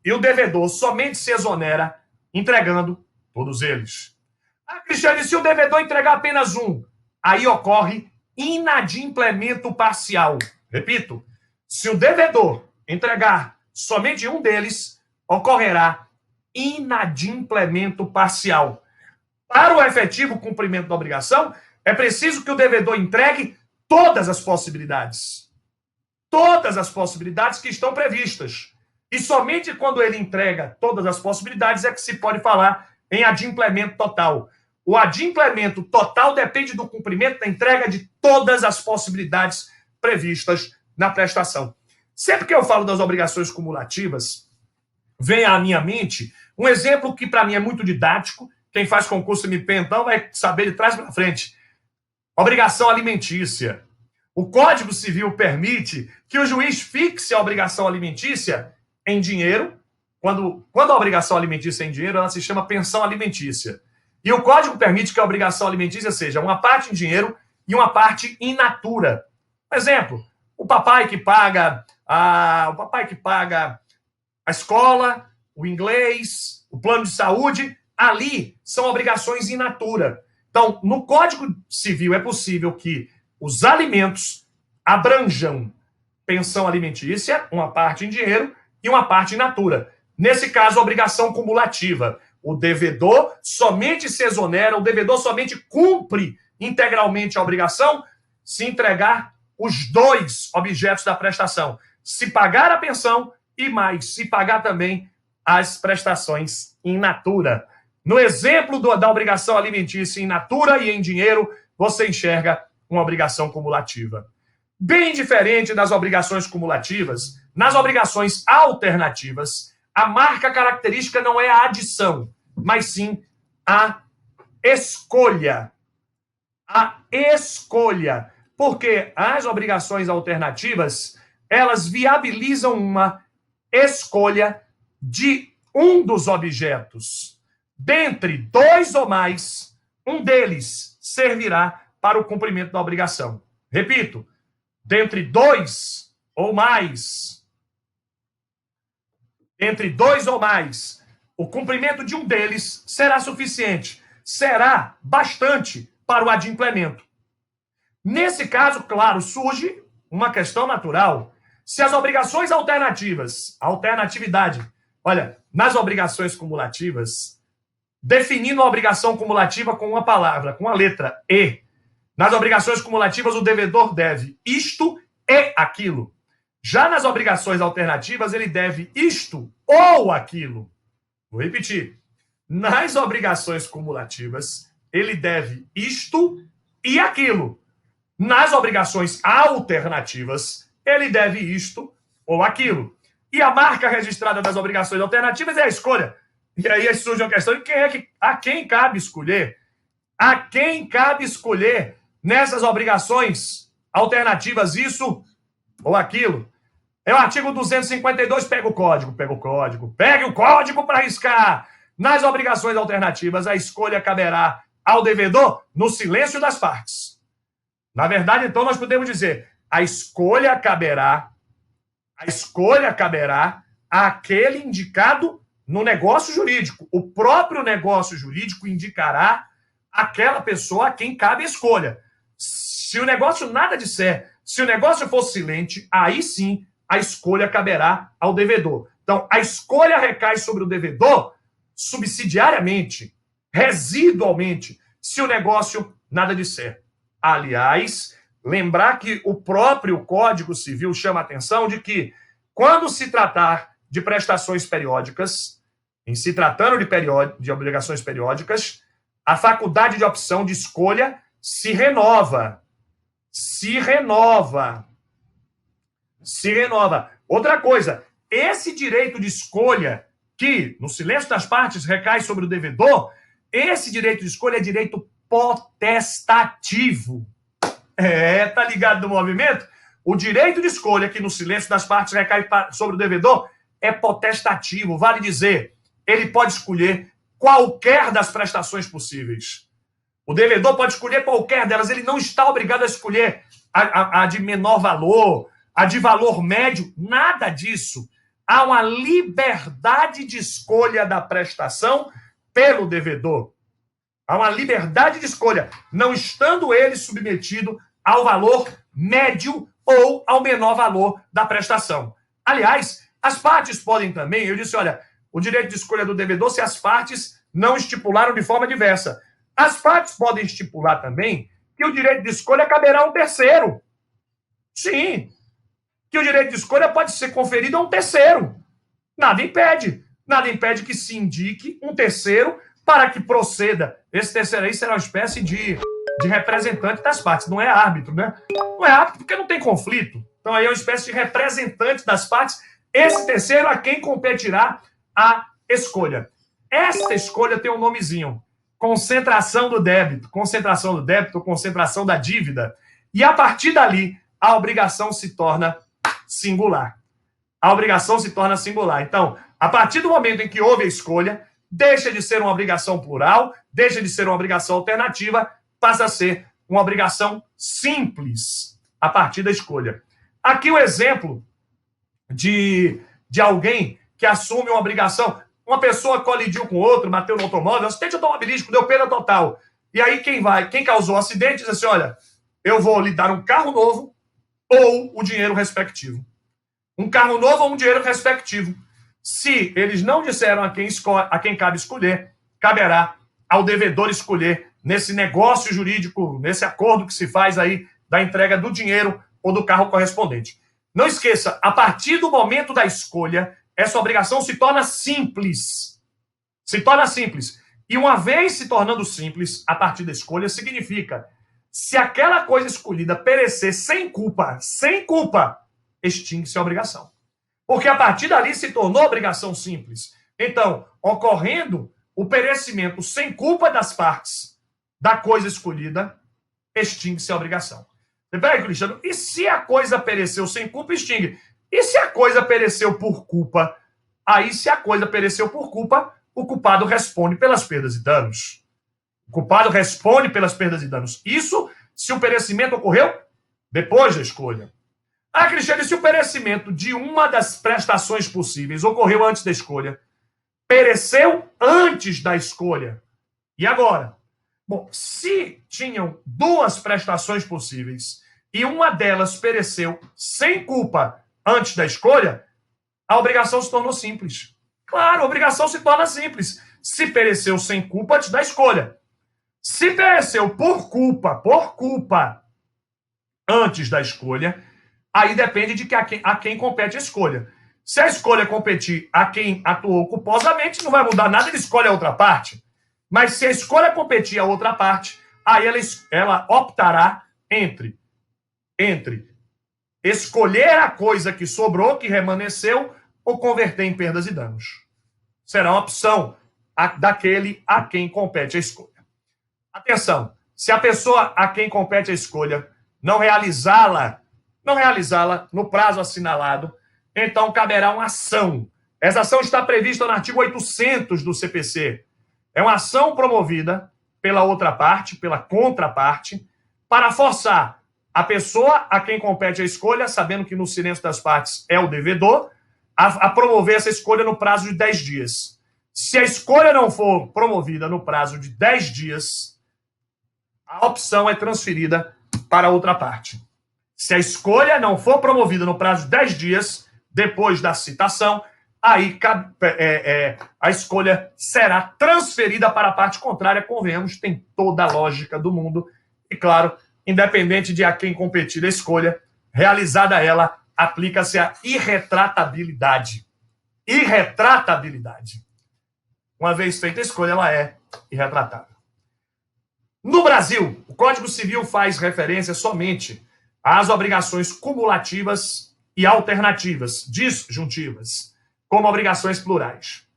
e o devedor somente se exonera entregando todos eles. Ah, Cristiane, se o devedor entregar apenas um, aí ocorre inadimplemento parcial. Repito, se o devedor entregar somente um deles, ocorrerá inadimplemento parcial. Para o efetivo cumprimento da obrigação, é preciso que o devedor entregue todas as possibilidades. Todas as possibilidades que estão previstas. E somente quando ele entrega todas as possibilidades é que se pode falar em adimplemento total. O adimplemento total depende do cumprimento da entrega de todas as possibilidades previstas na prestação. Sempre que eu falo das obrigações cumulativas, vem à minha mente um exemplo que para mim é muito didático. Quem faz concurso MP, então, vai saber de trás para frente. Obrigação alimentícia. O Código Civil permite que o juiz fixe a obrigação alimentícia em dinheiro. Quando a obrigação alimentícia é em dinheiro, ela se chama pensão alimentícia. E o Código permite que a obrigação alimentícia seja uma parte em dinheiro e uma parte in natura. Por exemplo, o papai que paga a escola, o inglês, o plano de saúde, ali são obrigações in natura. Então, no Código Civil é possível que os alimentos abranjam pensão alimentícia, uma parte em dinheiro e uma parte in natura. Nesse caso, a obrigação cumulativa. O devedor somente se exonera, o devedor somente cumpre integralmente a obrigação se entregar os dois objetos da prestação. Se pagar a pensão e mais, se pagar também as prestações in natura. No exemplo da obrigação alimentícia in natura e em dinheiro, você enxerga uma obrigação cumulativa. Bem diferente das obrigações cumulativas, nas obrigações alternativas, a marca característica não é a adição, mas sim a escolha. A escolha. Porque as obrigações alternativas, elas viabilizam uma escolha de um dos objetos. Dentre dois ou mais, um deles servirá para o cumprimento da obrigação. Repito, dentre dois ou mais, o cumprimento de um deles será suficiente, será bastante para o adimplemento. Nesse caso, claro, surge uma questão natural. Se as obrigações alternativas, alternatividade, olha, nas obrigações cumulativas, definindo a obrigação cumulativa com uma palavra, com a letra E. Nas obrigações cumulativas, o devedor deve isto e aquilo. Já nas obrigações alternativas, ele deve isto ou aquilo. Vou repetir. Nas obrigações cumulativas, ele deve isto e aquilo. Nas obrigações alternativas, ele deve isto ou aquilo. E a marca registrada das obrigações alternativas é a escolha. E aí surge uma questão de a quem cabe escolher? A quem cabe escolher nessas obrigações alternativas isso ou aquilo? É o artigo 252, pegue o código para riscar. Nas obrigações alternativas, a escolha caberá ao devedor no silêncio das partes. Na verdade, então, nós podemos dizer, a escolha caberá àquele indicado no negócio jurídico. O próprio negócio jurídico indicará aquela pessoa a quem cabe a escolha. Se o negócio nada disser, se o negócio for silente, aí sim a escolha caberá ao devedor. Então, a escolha recai sobre o devedor subsidiariamente, residualmente, se o negócio nada disser. Aliás, lembrar que o próprio Código Civil chama a atenção de que, quando se tratar de prestações periódicas, em se tratando de obrigações periódicas, a faculdade de opção de escolha se renova. Outra coisa, esse direito de escolha que, no silêncio das partes, recai sobre o devedor, esse direito de escolha é direito potestativo. Tá ligado no movimento? O direito de escolha que, no silêncio das partes, recai sobre o devedor é potestativo. Vale dizer, ele pode escolher qualquer das prestações possíveis. O devedor pode escolher qualquer delas. Ele não está obrigado a escolher a de menor valor, a de valor médio, nada disso. Há uma liberdade de escolha da prestação pelo devedor. Há uma liberdade de escolha, não estando ele submetido ao valor médio ou ao menor valor da prestação. Aliás, as partes podem também, eu disse, olha, o direito de escolha do devedor se as partes não estipularam de forma diversa. As partes podem estipular também que o direito de escolha caberá a um terceiro. Sim, que o direito de escolha pode ser conferido a um terceiro. Nada impede que se indique um terceiro para que proceda. Esse terceiro aí será uma espécie de representante das partes, não é árbitro, né? Não é árbitro porque não tem conflito. Então aí é uma espécie de representante das partes, esse terceiro a quem competirá a escolha. Esta escolha tem um nomezinho, concentração do débito ou concentração da dívida. E a partir dali, a obrigação se torna singular. A obrigação se torna singular. Então, a partir do momento em que houve a escolha, deixa de ser uma obrigação plural, deixa de ser uma obrigação alternativa, passa a ser uma obrigação simples a partir da escolha. Aqui o exemplo de alguém que assume uma obrigação. Uma pessoa colidiu com outra, bateu no automóvel, acidente automobilístico, deu perda total. E aí quem causou o acidente diz assim, olha, eu vou lhe dar um carro novo ou o dinheiro respectivo. Um carro novo ou um dinheiro respectivo. Se eles não disseram a quem cabe escolher, caberá ao devedor escolher nesse negócio jurídico, nesse acordo que se faz aí da entrega do dinheiro ou do carro correspondente. Não esqueça, a partir do momento da escolha, essa obrigação se torna simples. Se torna simples. E uma vez se tornando simples, a partir da escolha, significa, se aquela coisa escolhida perecer sem culpa, extingue-se a obrigação. Porque a partir dali se tornou obrigação simples. Então, ocorrendo o perecimento sem culpa das partes da coisa escolhida, extingue-se a obrigação. Peraí, Cristiano, e se a coisa pereceu sem culpa, extingue? E se a coisa pereceu por culpa? Aí, se a coisa pereceu por culpa, o culpado responde pelas perdas e danos. O culpado responde pelas perdas e danos. Isso se o perecimento ocorreu depois da escolha. Ah, Cristiano, e se o perecimento de uma das prestações possíveis ocorreu antes da escolha? Pereceu antes da escolha. E agora? Bom, se tinham duas prestações possíveis e uma delas pereceu sem culpa antes da escolha, a obrigação se tornou simples. Claro, a obrigação se torna simples. Se pereceu sem culpa antes da escolha. Se pereceu por culpa antes da escolha, aí depende de a quem compete a escolha. Se a escolha competir a quem atuou culposamente, não vai mudar nada, ele escolhe a outra parte. Mas se a escolha competir a outra parte, aí ela optará entre escolher a coisa que sobrou, que remanesceu, ou converter em perdas e danos. Será uma opção daquele a quem compete a escolha. Atenção, se a pessoa a quem compete a escolha não realizá-la no prazo assinalado, então caberá uma ação. Essa ação está prevista no artigo 800 do CPC. É uma ação promovida pela outra parte, pela contraparte, para forçar a pessoa a quem compete a escolha, sabendo que no silêncio das partes é o devedor, a promover essa escolha no prazo de 10 dias. Se a escolha não for promovida no prazo de 10 dias, a opção é transferida para a outra parte. Se a escolha não for promovida no prazo de 10 dias, depois da citação, aí a escolha será transferida para a parte contrária, convenhamos, tem toda a lógica do mundo. E, claro, independente de a quem competir a escolha, realizada ela, aplica-se a irretratabilidade. Irretratabilidade. Uma vez feita a escolha, ela é irretratável. No Brasil, o Código Civil faz referência somente às obrigações cumulativas e alternativas, disjuntivas, como obrigações plurais.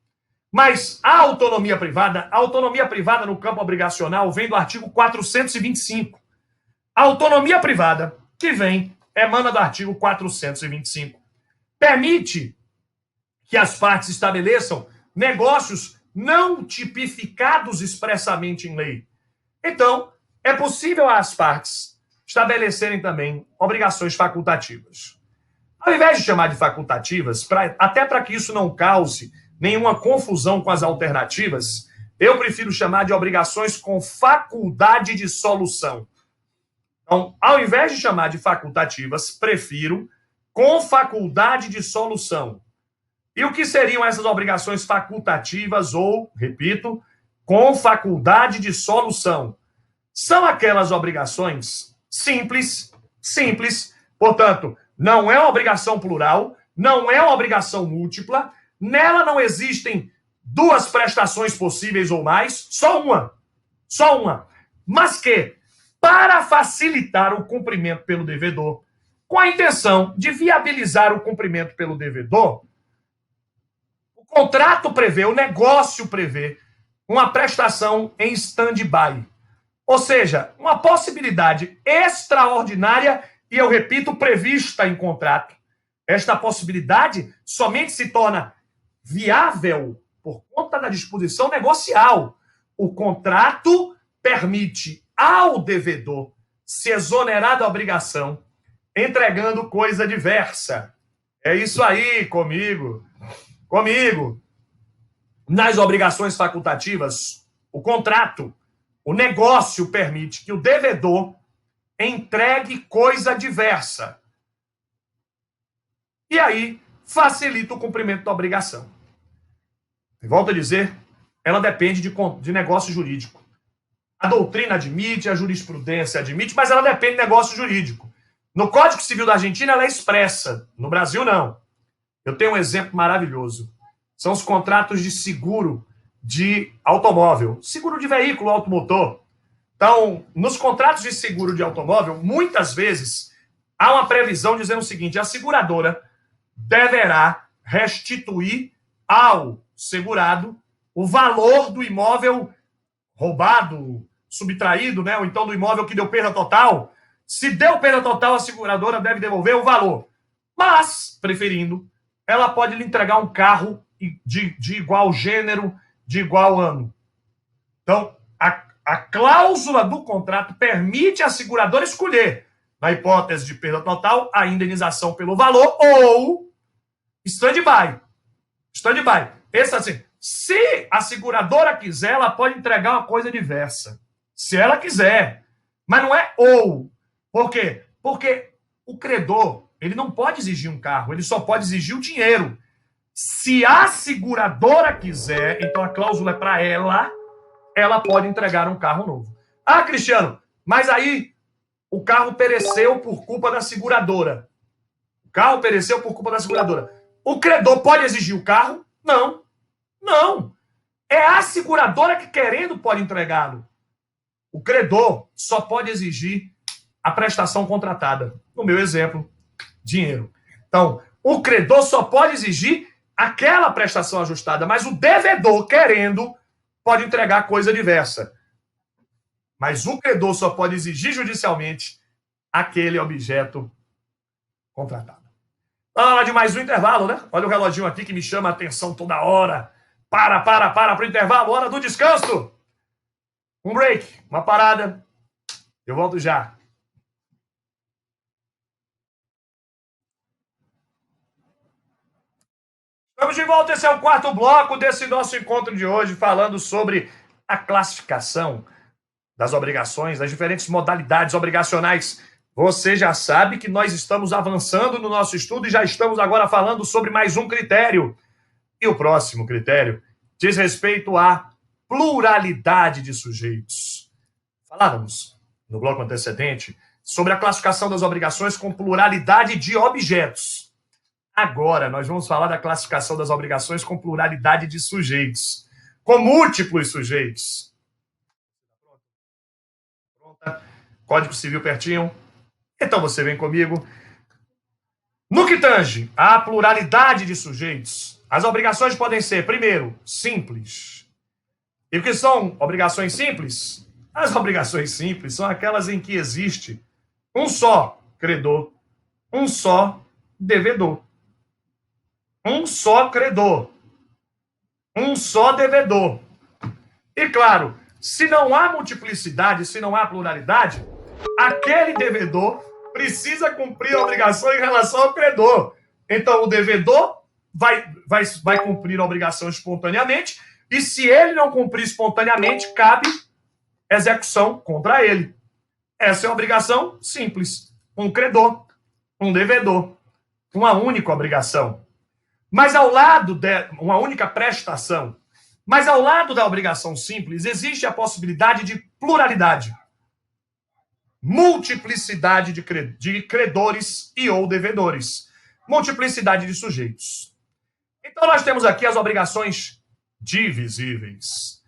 Mas a autonomia privada no campo obrigacional vem do artigo 425. A autonomia privada que emana do artigo 425. Permite que as partes estabeleçam negócios não tipificados expressamente em lei. Então, é possível às partes estabelecerem também obrigações facultativas. Ao invés de chamar de facultativas, até para que isso não cause nenhuma confusão com as alternativas, eu prefiro chamar de obrigações com faculdade de solução. Então, ao invés de chamar de facultativas, prefiro com faculdade de solução. E o que seriam essas obrigações facultativas ou, repito, com faculdade de solução? São aquelas obrigações simples, portanto, não é uma obrigação plural, não é uma obrigação múltipla, nela não existem duas prestações possíveis ou mais, só uma. Mas que, para facilitar o cumprimento pelo devedor, com a intenção de viabilizar o cumprimento pelo devedor, o contrato prevê, o negócio prevê uma prestação em stand-by. Ou seja, uma possibilidade extraordinária e eu repito, prevista em contrato. Esta possibilidade somente se torna viável por conta da disposição negocial. O contrato permite ao devedor se exonerar da obrigação, entregando coisa diversa. É isso aí, comigo. Nas obrigações facultativas, o contrato, o negócio permite que o devedor entregue coisa diversa. E aí, facilita o cumprimento da obrigação. E volto a dizer, ela depende de negócio jurídico. A doutrina admite, a jurisprudência admite, mas ela depende de negócio jurídico. No Código Civil da Argentina, ela é expressa. No Brasil, não. Eu tenho um exemplo maravilhoso. São os contratos de seguro de automóvel. Seguro de veículo automotor. Então, nos contratos de seguro de automóvel, muitas vezes, há uma previsão dizendo o seguinte: a seguradora deverá restituir ao segurado o valor do imóvel roubado, subtraído, né? Ou então do imóvel que deu perda total. Se deu perda total, a seguradora deve devolver o valor. Mas, preferindo, ela pode lhe entregar um carro de igual gênero, de igual ano. Então, a cláusula do contrato permite à seguradora escolher, na hipótese de perda total, a indenização pelo valor ou stand-by. Stand-by. Pensa assim, se a seguradora quiser, ela pode entregar uma coisa diversa. Se ela quiser. Mas não é ou. Por quê? Porque o credor, ele não pode exigir um carro, ele só pode exigir o dinheiro. Se a seguradora quiser, então a cláusula é para ela pode entregar um carro novo. Ah, Cristiano, mas aí o carro pereceu por culpa da seguradora. O carro pereceu por culpa da seguradora. O credor pode exigir o carro? Não. Não. É a seguradora que, querendo, pode entregá-lo. O credor só pode exigir a prestação contratada. No meu exemplo, dinheiro. Então, o credor só pode exigir aquela prestação ajustada, mas o devedor, querendo, pode entregar coisa diversa. Mas o credor só pode exigir judicialmente aquele objeto contratado. Hora de mais um intervalo, né? Olha o reloginho aqui que me chama a atenção toda hora. Para o intervalo, hora do descanso. Um break, uma parada. Eu volto já. Estamos de volta, esse é o quarto bloco desse nosso encontro de hoje, falando sobre a classificação das obrigações, das diferentes modalidades obrigacionais. Você já sabe que nós estamos avançando no nosso estudo e já estamos agora falando sobre mais um critério. E o próximo critério diz respeito à pluralidade de sujeitos. Falávamos no bloco antecedente sobre a classificação das obrigações com pluralidade de objetos. Agora, nós vamos falar da classificação das obrigações com pluralidade de sujeitos, com múltiplos sujeitos. Pronta? Código Civil pertinho? Então você vem comigo. No que tange à pluralidade de sujeitos, as obrigações podem ser, primeiro, simples. E o que são obrigações simples? As obrigações simples são aquelas em que existe um só credor, um só devedor. Um só credor, um só devedor. E claro, se não há multiplicidade, se não há pluralidade, aquele devedor precisa cumprir a obrigação em relação ao credor. Então, o devedor vai cumprir a obrigação espontaneamente, e se ele não cumprir espontaneamente, cabe execução contra ele. Essa é uma obrigação simples. Um credor, um devedor. Uma única obrigação. Mas ao lado de uma única prestação, mas ao lado da obrigação simples, existe a possibilidade de pluralidade, multiplicidade de credores e ou devedores, multiplicidade de sujeitos. Então nós temos aqui as obrigações divisíveis.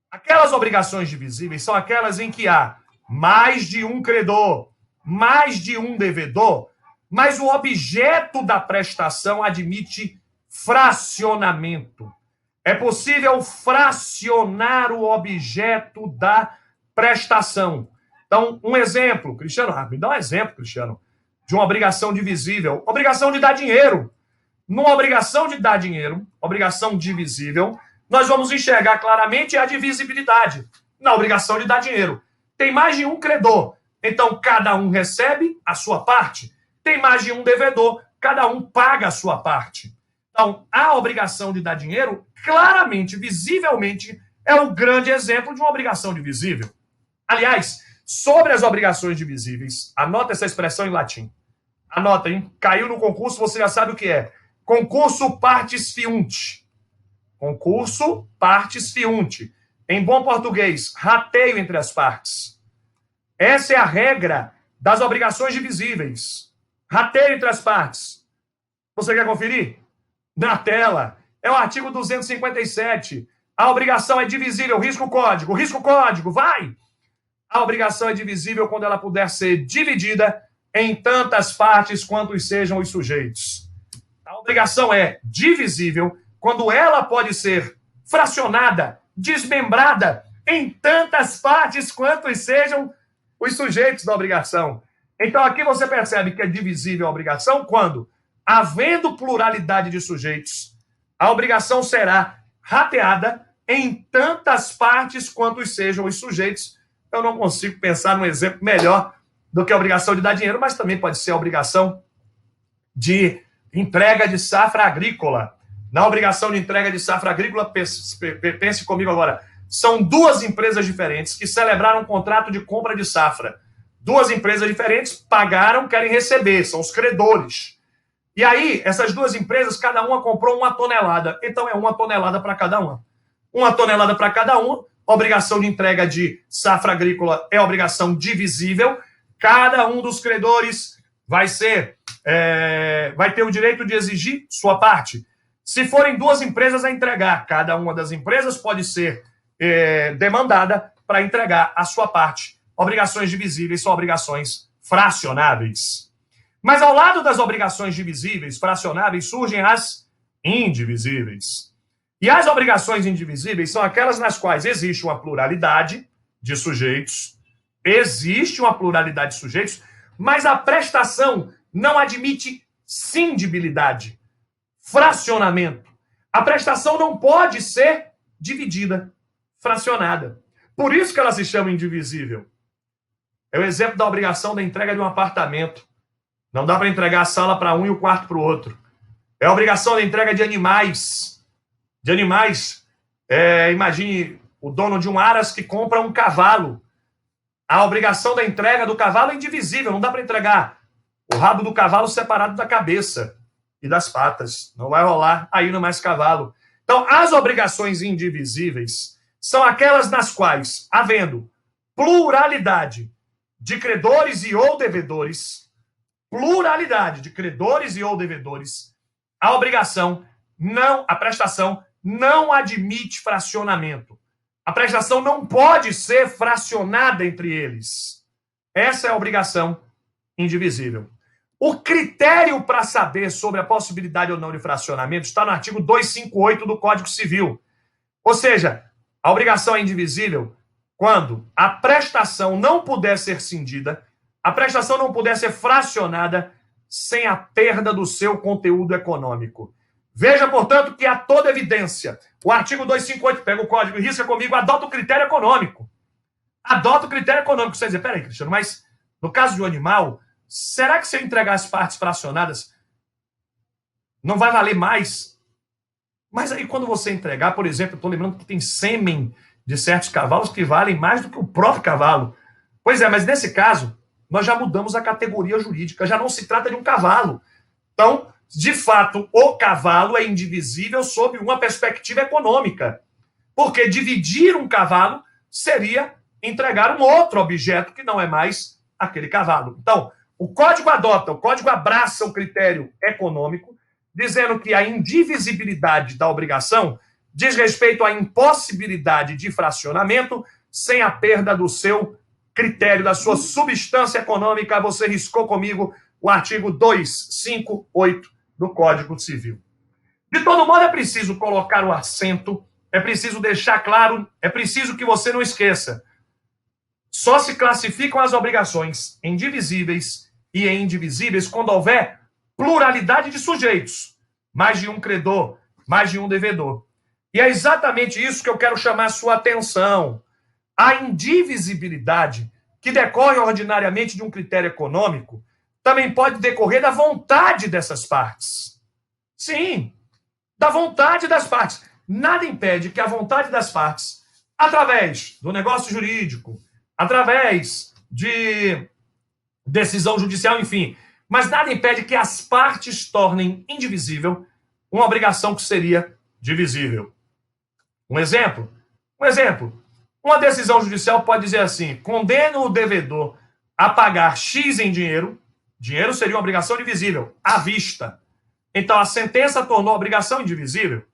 Aquelas obrigações divisíveis são aquelas em que há mais de um credor, mais de um devedor, mas o objeto da prestação admite fracionamento. É possível fracionar o objeto da prestação. Então, um exemplo, Cristiano, me dá um exemplo, Cristiano. de uma obrigação divisível? Obrigação de dar dinheiro. Numa obrigação de dar dinheiro, obrigação divisível, nós vamos enxergar claramente a divisibilidade. Na obrigação de dar dinheiro. Tem mais de um credor, então cada um recebe a sua parte. Tem mais de um devedor, cada um paga a sua parte. Então, a obrigação de dar dinheiro, claramente, visivelmente, é um grande exemplo de uma obrigação divisível. Aliás, sobre as obrigações divisíveis, anota essa expressão em latim. Anota, hein? Caiu no concurso, você já sabe o que é. Concurso partes fiunt. Concurso partes fiunt. Em bom português, rateio entre as partes. Essa é a regra das obrigações divisíveis. Rateio entre as partes. Você quer conferir? Na tela. É o artigo 257. A obrigação é divisível. Risca o código, vai! A obrigação é divisível quando ela puder ser dividida em tantas partes quantos sejam os sujeitos. A obrigação é divisível quando ela pode ser fracionada, desmembrada em tantas partes quantos sejam os sujeitos da obrigação. Então, aqui você percebe que é divisível a obrigação quando, havendo pluralidade de sujeitos, a obrigação será rateada em tantas partes quantos sejam os sujeitos. Eu não consigo pensar num exemplo melhor do que a obrigação de dar dinheiro, mas também pode ser a obrigação de entrega de safra agrícola. Na obrigação de entrega de safra agrícola, pense comigo agora, são duas empresas diferentes que celebraram um contrato de compra de safra. Duas empresas diferentes pagaram, querem receber, são os credores. E aí, essas duas empresas, cada uma comprou 1 tonelada. Então, é 1 tonelada para cada uma. 1 tonelada para cada uma. Obrigação de entrega de safra agrícola é obrigação divisível. Cada um dos credores vai ter o direito de exigir sua parte. Se forem duas empresas a entregar, cada uma das empresas pode ser demandada para entregar a sua parte. Obrigações divisíveis são obrigações fracionáveis. Mas ao lado das obrigações divisíveis, fracionáveis, surgem as indivisíveis. E as obrigações indivisíveis são aquelas nas quais existe uma pluralidade de sujeitos, mas a prestação não admite cindibilidade, fracionamento. A prestação não pode ser dividida, fracionada. Por isso que ela se chama indivisível. É o exemplo da obrigação da entrega de um apartamento. Não dá para entregar a sala para um e o quarto para o outro. É a obrigação da entrega de animais. Imagine o dono de um aras que compra um cavalo. A obrigação da entrega do cavalo é indivisível. Não dá para entregar o rabo do cavalo separado da cabeça e das patas. Não vai rolar aí no mais cavalo. Então, as obrigações indivisíveis são aquelas nas quais, havendo pluralidade de credores e ou devedores, a prestação não admite fracionamento. A prestação não pode ser fracionada entre eles. Essa é a obrigação indivisível. O critério para saber sobre a possibilidade ou não de fracionamento está no artigo 258 do Código Civil. Ou seja, a obrigação é indivisível quando a prestação não puder ser cindida, a prestação não puder ser fracionada sem a perda do seu conteúdo econômico. Veja, portanto, que há toda evidência. O artigo 258, pega o código e risca comigo, adota o critério econômico. Você vai dizer, peraí, Cristiano, mas no caso de um animal, será que se eu entregar as partes fracionadas não vai valer mais? Mas aí quando você entregar, por exemplo, eu estou lembrando que tem sêmen de certos cavalos que valem mais do que o próprio cavalo. Pois é, mas nesse caso, nós já mudamos a categoria jurídica, já não se trata de um cavalo. Então, de fato, o cavalo é indivisível sob uma perspectiva econômica. Porque dividir um cavalo seria entregar um outro objeto que não é mais aquele cavalo. Então, o código abraça o critério econômico, dizendo que a indivisibilidade da obrigação diz respeito à impossibilidade de fracionamento sem a perda do seu critério, da sua substância econômica. Você riscou comigo o artigo 258 do Código Civil. De todo modo, é preciso colocar o acento, é preciso deixar claro, é preciso que você não esqueça. Só se classificam as obrigações indivisíveis e indivisíveis quando houver pluralidade de sujeitos, mais de um credor, mais de um devedor. E é exatamente isso que eu quero chamar a sua atenção. A indivisibilidade, que decorre ordinariamente de um critério econômico, também pode decorrer da vontade dessas partes. Sim, da vontade das partes. Nada impede que a vontade das partes, através do negócio jurídico, através de decisão judicial, enfim, mas nada impede que as partes tornem indivisível uma obrigação que seria divisível. Um exemplo? Uma decisão judicial pode dizer assim: condeno o devedor a pagar X em dinheiro. Dinheiro seria uma obrigação divisível, à vista. Então, a sentença tornou a obrigação indivisível.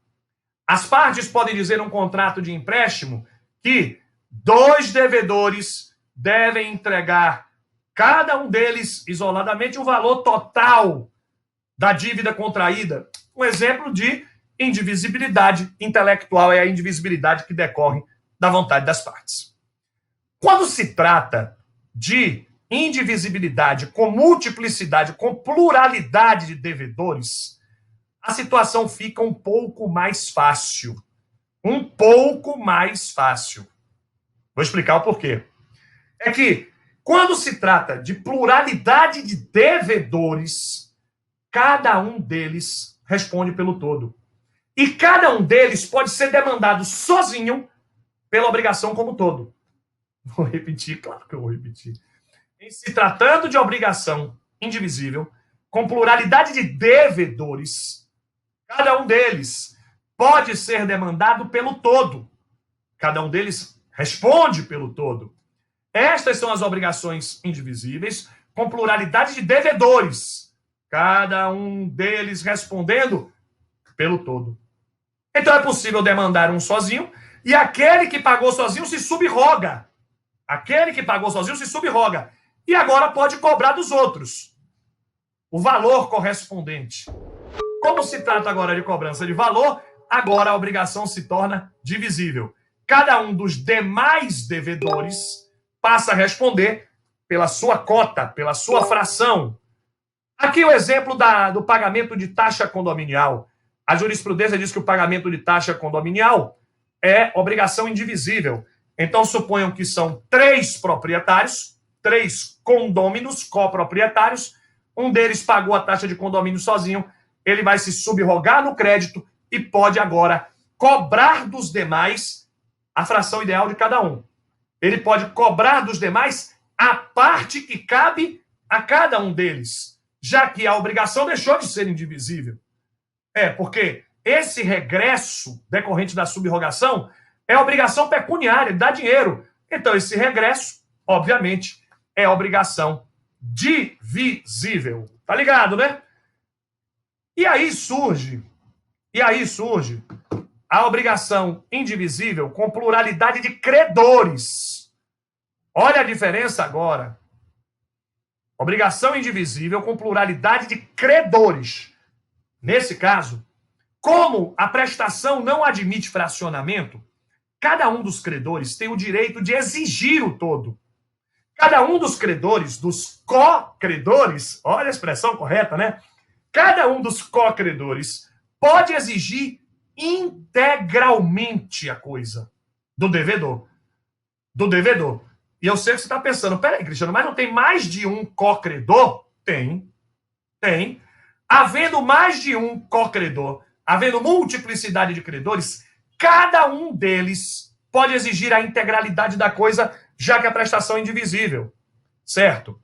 As partes podem dizer num contrato de empréstimo que 2 devedores devem entregar, cada um deles isoladamente, o valor total da dívida contraída. Um exemplo de indivisibilidade intelectual é a indivisibilidade que decorre da vontade das partes. Quando se trata de indivisibilidade com multiplicidade, com pluralidade de devedores, a situação fica um pouco mais fácil. Um pouco mais fácil. Vou explicar o porquê. É que, quando se trata de pluralidade de devedores, cada um deles responde pelo todo. E cada um deles pode ser demandado sozinho pela obrigação como todo. Vou repetir, claro que eu vou repetir. Em se tratando de obrigação indivisível, com pluralidade de devedores, cada um deles pode ser demandado pelo todo. Cada um deles responde pelo todo. Estas são as obrigações indivisíveis com pluralidade de devedores. Cada um deles respondendo pelo todo. Então é possível demandar um sozinho e aquele que pagou sozinho se subroga. Aquele que pagou sozinho se subroga. E agora pode cobrar dos outros o valor correspondente. Como se trata agora de cobrança de valor, agora a obrigação se torna divisível. Cada um dos demais devedores passa a responder pela sua cota, pela sua fração. Aqui o exemplo do pagamento de taxa condominial. A jurisprudência diz que o pagamento de taxa condominial é obrigação indivisível. Então, suponham que são 3 proprietários, 3 condôminos coproprietários. Um deles pagou a taxa de condomínio sozinho, ele vai se subrogar no crédito e pode agora cobrar dos demais a fração ideal de cada um. Ele pode cobrar dos demais a parte que cabe a cada um deles, já que a obrigação deixou de ser indivisível. Porque esse regresso decorrente da subrogação é obrigação pecuniária, dá dinheiro. Então, esse regresso, obviamente, é obrigação divisível. Tá ligado, né? E aí surge a obrigação indivisível com pluralidade de credores. Olha a diferença agora. Obrigação indivisível com pluralidade de credores. Nesse caso, como a prestação não admite fracionamento, cada um dos credores tem o direito de exigir o todo. Cada um dos credores, dos co-credores, olha a expressão correta, né? Cada um dos co-credores pode exigir integralmente a coisa do devedor. E eu sei que você está pensando, peraí, Cristiano, mas não tem mais de um co-credor? Tem. Havendo mais de um co-credor, havendo multiplicidade de credores, cada um deles pode exigir a integralidade da coisa, já que a prestação é indivisível. Certo?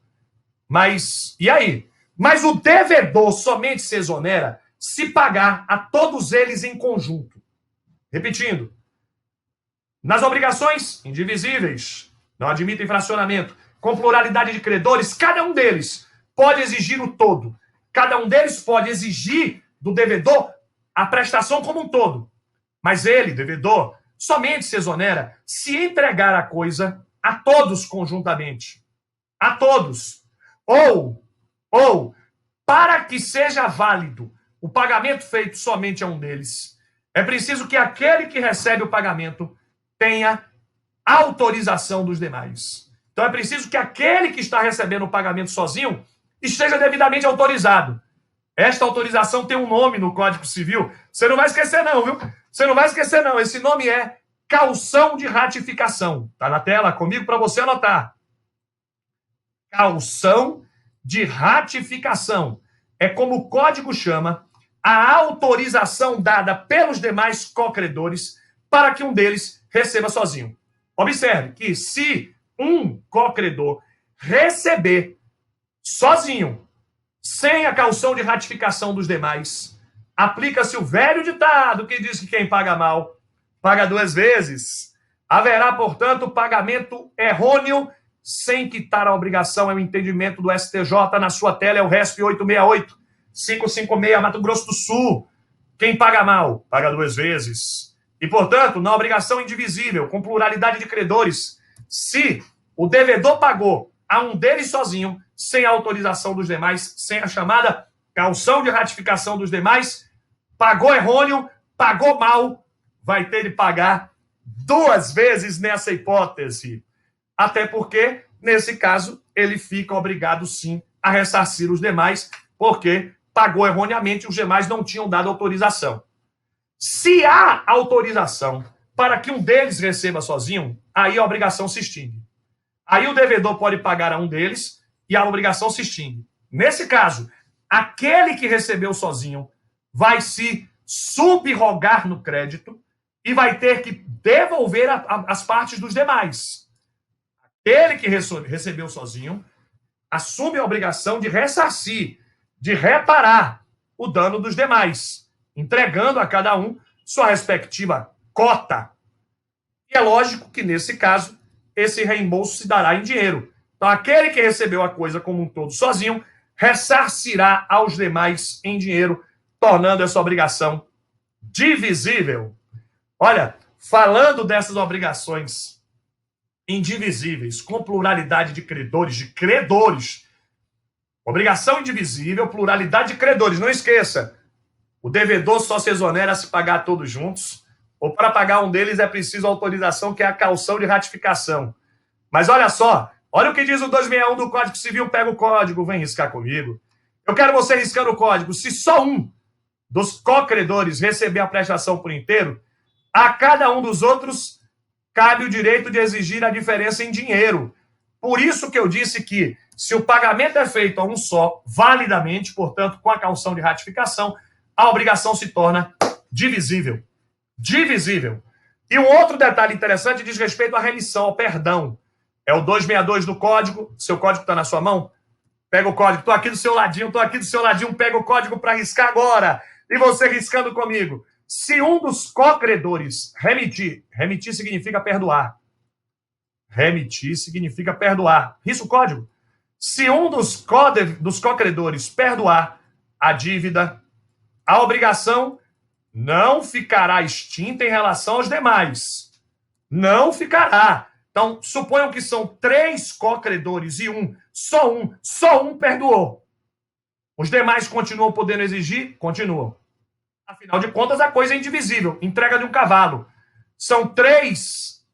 Mas, e aí? Mas o devedor somente se exonera se pagar a todos eles em conjunto. Repetindo. Nas obrigações indivisíveis, não admitem fracionamento, com pluralidade de credores, cada um deles pode exigir o todo. Cada um deles pode exigir do devedor a prestação como um todo. Mas ele, devedor, somente se exonera se entregar a coisa a todos conjuntamente. A todos. Ou, para que seja válido o pagamento feito somente a um deles, é preciso que aquele que recebe o pagamento tenha autorização dos demais. Então é preciso que aquele que está recebendo o pagamento sozinho esteja devidamente autorizado. Esta autorização tem um nome no Código Civil. Você não vai esquecer, não, viu? Você não vai esquecer, não. Esse nome é caução de ratificação. Está na tela comigo para você anotar. Caução de ratificação. É como o Código chama a autorização dada pelos demais cocredores para que um deles receba sozinho. Observe que se um cocredor receber sozinho, sem a caução de ratificação dos demais, aplica-se o velho ditado que diz que quem paga mal, paga duas vezes. Haverá, portanto, pagamento errôneo sem quitar a obrigação. É o entendimento do STJ. Na sua tela é o RESP 868, 556, Mato Grosso do Sul. Quem paga mal, paga duas vezes. E, portanto, na obrigação indivisível, com pluralidade de credores, se o devedor pagou a um deles sozinho, sem a autorização dos demais, sem a chamada caução de ratificação dos demais, pagou errôneo, pagou mal, vai ter de pagar duas vezes nessa hipótese. Até porque, nesse caso, ele fica obrigado, sim, a ressarcir os demais, porque pagou erroneamente e os demais não tinham dado autorização. Se há autorização para que um deles receba sozinho, aí a obrigação se extingue. Aí o devedor pode pagar a um deles e a obrigação se extingue. Nesse caso, aquele que recebeu sozinho vai se subrogar no crédito e vai ter que devolver as partes dos demais. Aquele que recebeu sozinho assume a obrigação de ressarcir, de reparar o dano dos demais, entregando a cada um sua respectiva cota. E é lógico que, nesse caso, esse reembolso se dará em dinheiro. Então, aquele que recebeu a coisa como um todo sozinho, ressarcirá aos demais em dinheiro, tornando essa obrigação divisível. Olha, falando dessas obrigações indivisíveis, com pluralidade de credores, obrigação indivisível, pluralidade de credores. Não esqueça, o devedor só se exonera se pagar todos juntos, ou para pagar um deles é preciso autorização, que é a caução de ratificação. Mas olha só, olha o que diz o 261 do Código Civil. Pega o código, vem riscar comigo. Eu quero você riscando o código. Se só um dos cocredores receber a prestação por inteiro, a cada um dos outros cabe o direito de exigir a diferença em dinheiro. Por isso que eu disse que, se o pagamento é feito a um só, validamente, portanto, com a caução de ratificação, a obrigação se torna divisível. Divisível. E um outro detalhe interessante diz respeito à remissão, ao perdão. É o 262 do código. Seu código está na sua mão? Pega o código. Estou aqui do seu ladinho, pega o código para riscar agora. E você riscando comigo. Se um dos cocredores remitir significa perdoar. Remitir significa perdoar. Risca o código. Se um dos cocredores perdoar a dívida, a obrigação não ficará extinta em relação aos demais. Não ficará. Então, suponham que são 3 cocredores e só um perdoou. Os demais continuam podendo exigir? Continuam. Afinal de contas, a coisa é indivisível. Entrega de um cavalo. São três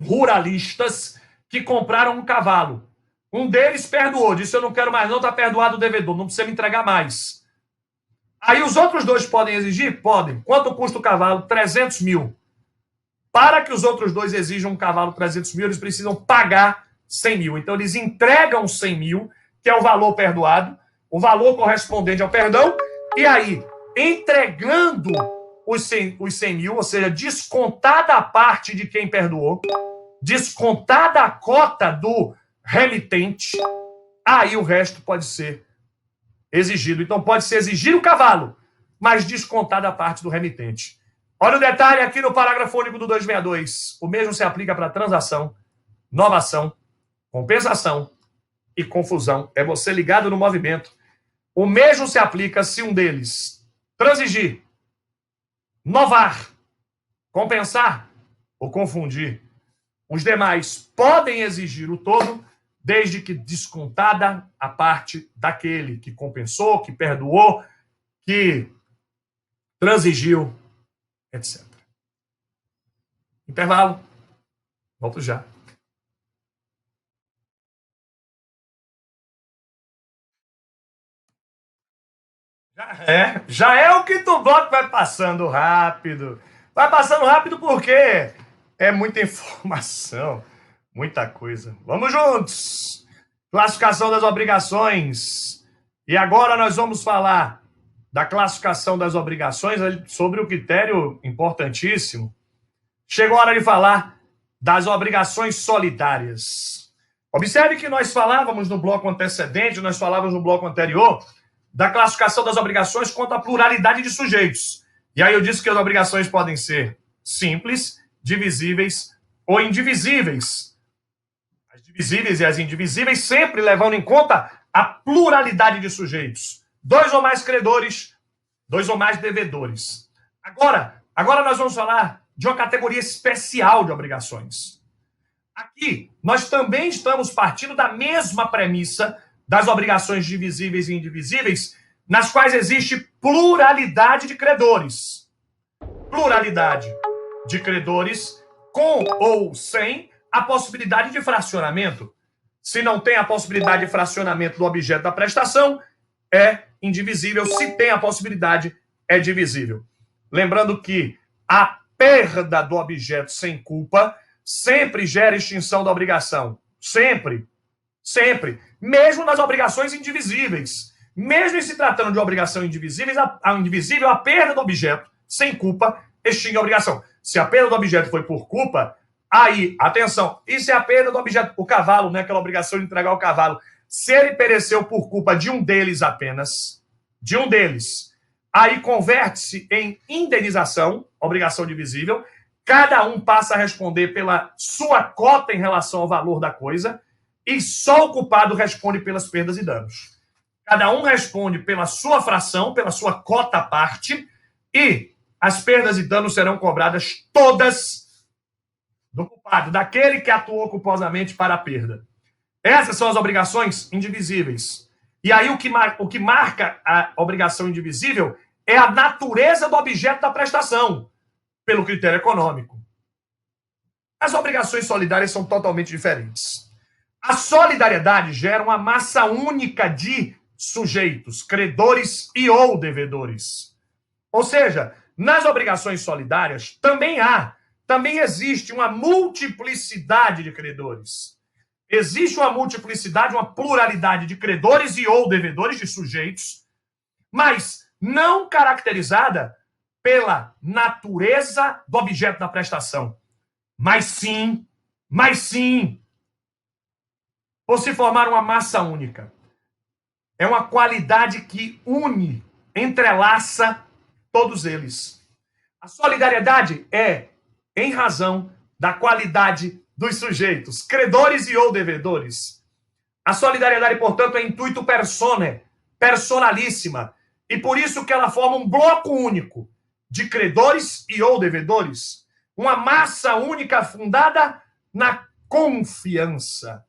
ruralistas que compraram um cavalo. Um deles perdoou, disse: eu não quero mais não, está perdoado o devedor, não precisa me entregar mais. Aí os outros 2 podem exigir? Podem. Quanto custa o cavalo? 300 mil. Para que os outros 2 exijam um cavalo 300 mil, eles precisam pagar 100 mil. Então, eles entregam 100 mil, que é o valor perdoado, o valor correspondente ao perdão, e aí, entregando os 100 mil, ou seja, descontada a parte de quem perdoou, descontada a cota do remitente, aí o resto pode ser exigido. Então, pode-se exigir o cavalo, mas descontada a parte do remitente. Olha o detalhe aqui no parágrafo único do 262. O mesmo se aplica para transação, novação, compensação e confusão. É você ligado no movimento. O mesmo se aplica se um deles transigir, novar, compensar ou confundir. Os demais podem exigir o todo, desde que descontada a parte daquele que compensou, que perdoou, que transigiu, etc. Intervalo. Volto já. Já é o quinto bloco, vai passando rápido. Vai passando rápido porque é muita informação, muita coisa. Vamos juntos! Classificação das obrigações. E agora nós vamos falar da classificação das obrigações sobre o critério importantíssimo. Chegou a hora de falar das obrigações solidárias. Observe que nós falávamos no bloco antecedente, nós falávamos no bloco anterior, da classificação das obrigações quanto à pluralidade de sujeitos. E aí eu disse que as obrigações podem ser simples, divisíveis ou indivisíveis. As divisíveis e as indivisíveis sempre levando em conta a pluralidade de sujeitos. 2 ou mais credores, 2 ou mais devedores. Agora nós vamos falar de uma categoria especial de obrigações. Aqui, nós também estamos partindo da mesma premissa das obrigações divisíveis e indivisíveis, nas quais existe pluralidade de credores. Pluralidade de credores com ou sem a possibilidade de fracionamento. Se não tem a possibilidade de fracionamento do objeto da prestação, é indivisível. Se tem a possibilidade, é divisível. Lembrando que a perda do objeto sem culpa sempre gera extinção da obrigação. Sempre. Sempre. Mesmo nas obrigações indivisíveis. Mesmo em se tratando de obrigação indivisível, a perda do objeto sem culpa extingue a obrigação. Se a perda do objeto foi por culpa, aí, atenção, isso é a perda do objeto, o cavalo, né? Aquela obrigação de entregar o cavalo. Se ele pereceu por culpa de um deles apenas, de um deles, aí converte-se em indenização, obrigação divisível, cada um passa a responder pela sua cota em relação ao valor da coisa, e só o culpado responde pelas perdas e danos. Cada um responde pela sua fração, pela sua cota à parte, e as perdas e danos serão cobradas todas do culpado, daquele que atuou culposamente para a perda. Essas são as obrigações indivisíveis. E aí o que marca a obrigação indivisível é a natureza do objeto da prestação, pelo critério econômico. As obrigações solidárias são totalmente diferentes. A solidariedade gera uma massa única de sujeitos, credores e ou devedores. Ou seja, nas obrigações solidárias também existe uma multiplicidade de credores. Existe uma multiplicidade, uma pluralidade de credores e ou devedores de sujeitos, mas não caracterizada pela natureza do objeto da prestação, mas sim, por se formar uma massa única. É uma qualidade que une, entrelaça todos eles. A solidariedade é em razão da qualidade dos sujeitos, credores e ou devedores. A solidariedade, portanto, é intuito persone, personalíssima, e por isso que ela forma um bloco único de credores e ou devedores, uma massa única fundada na confiança.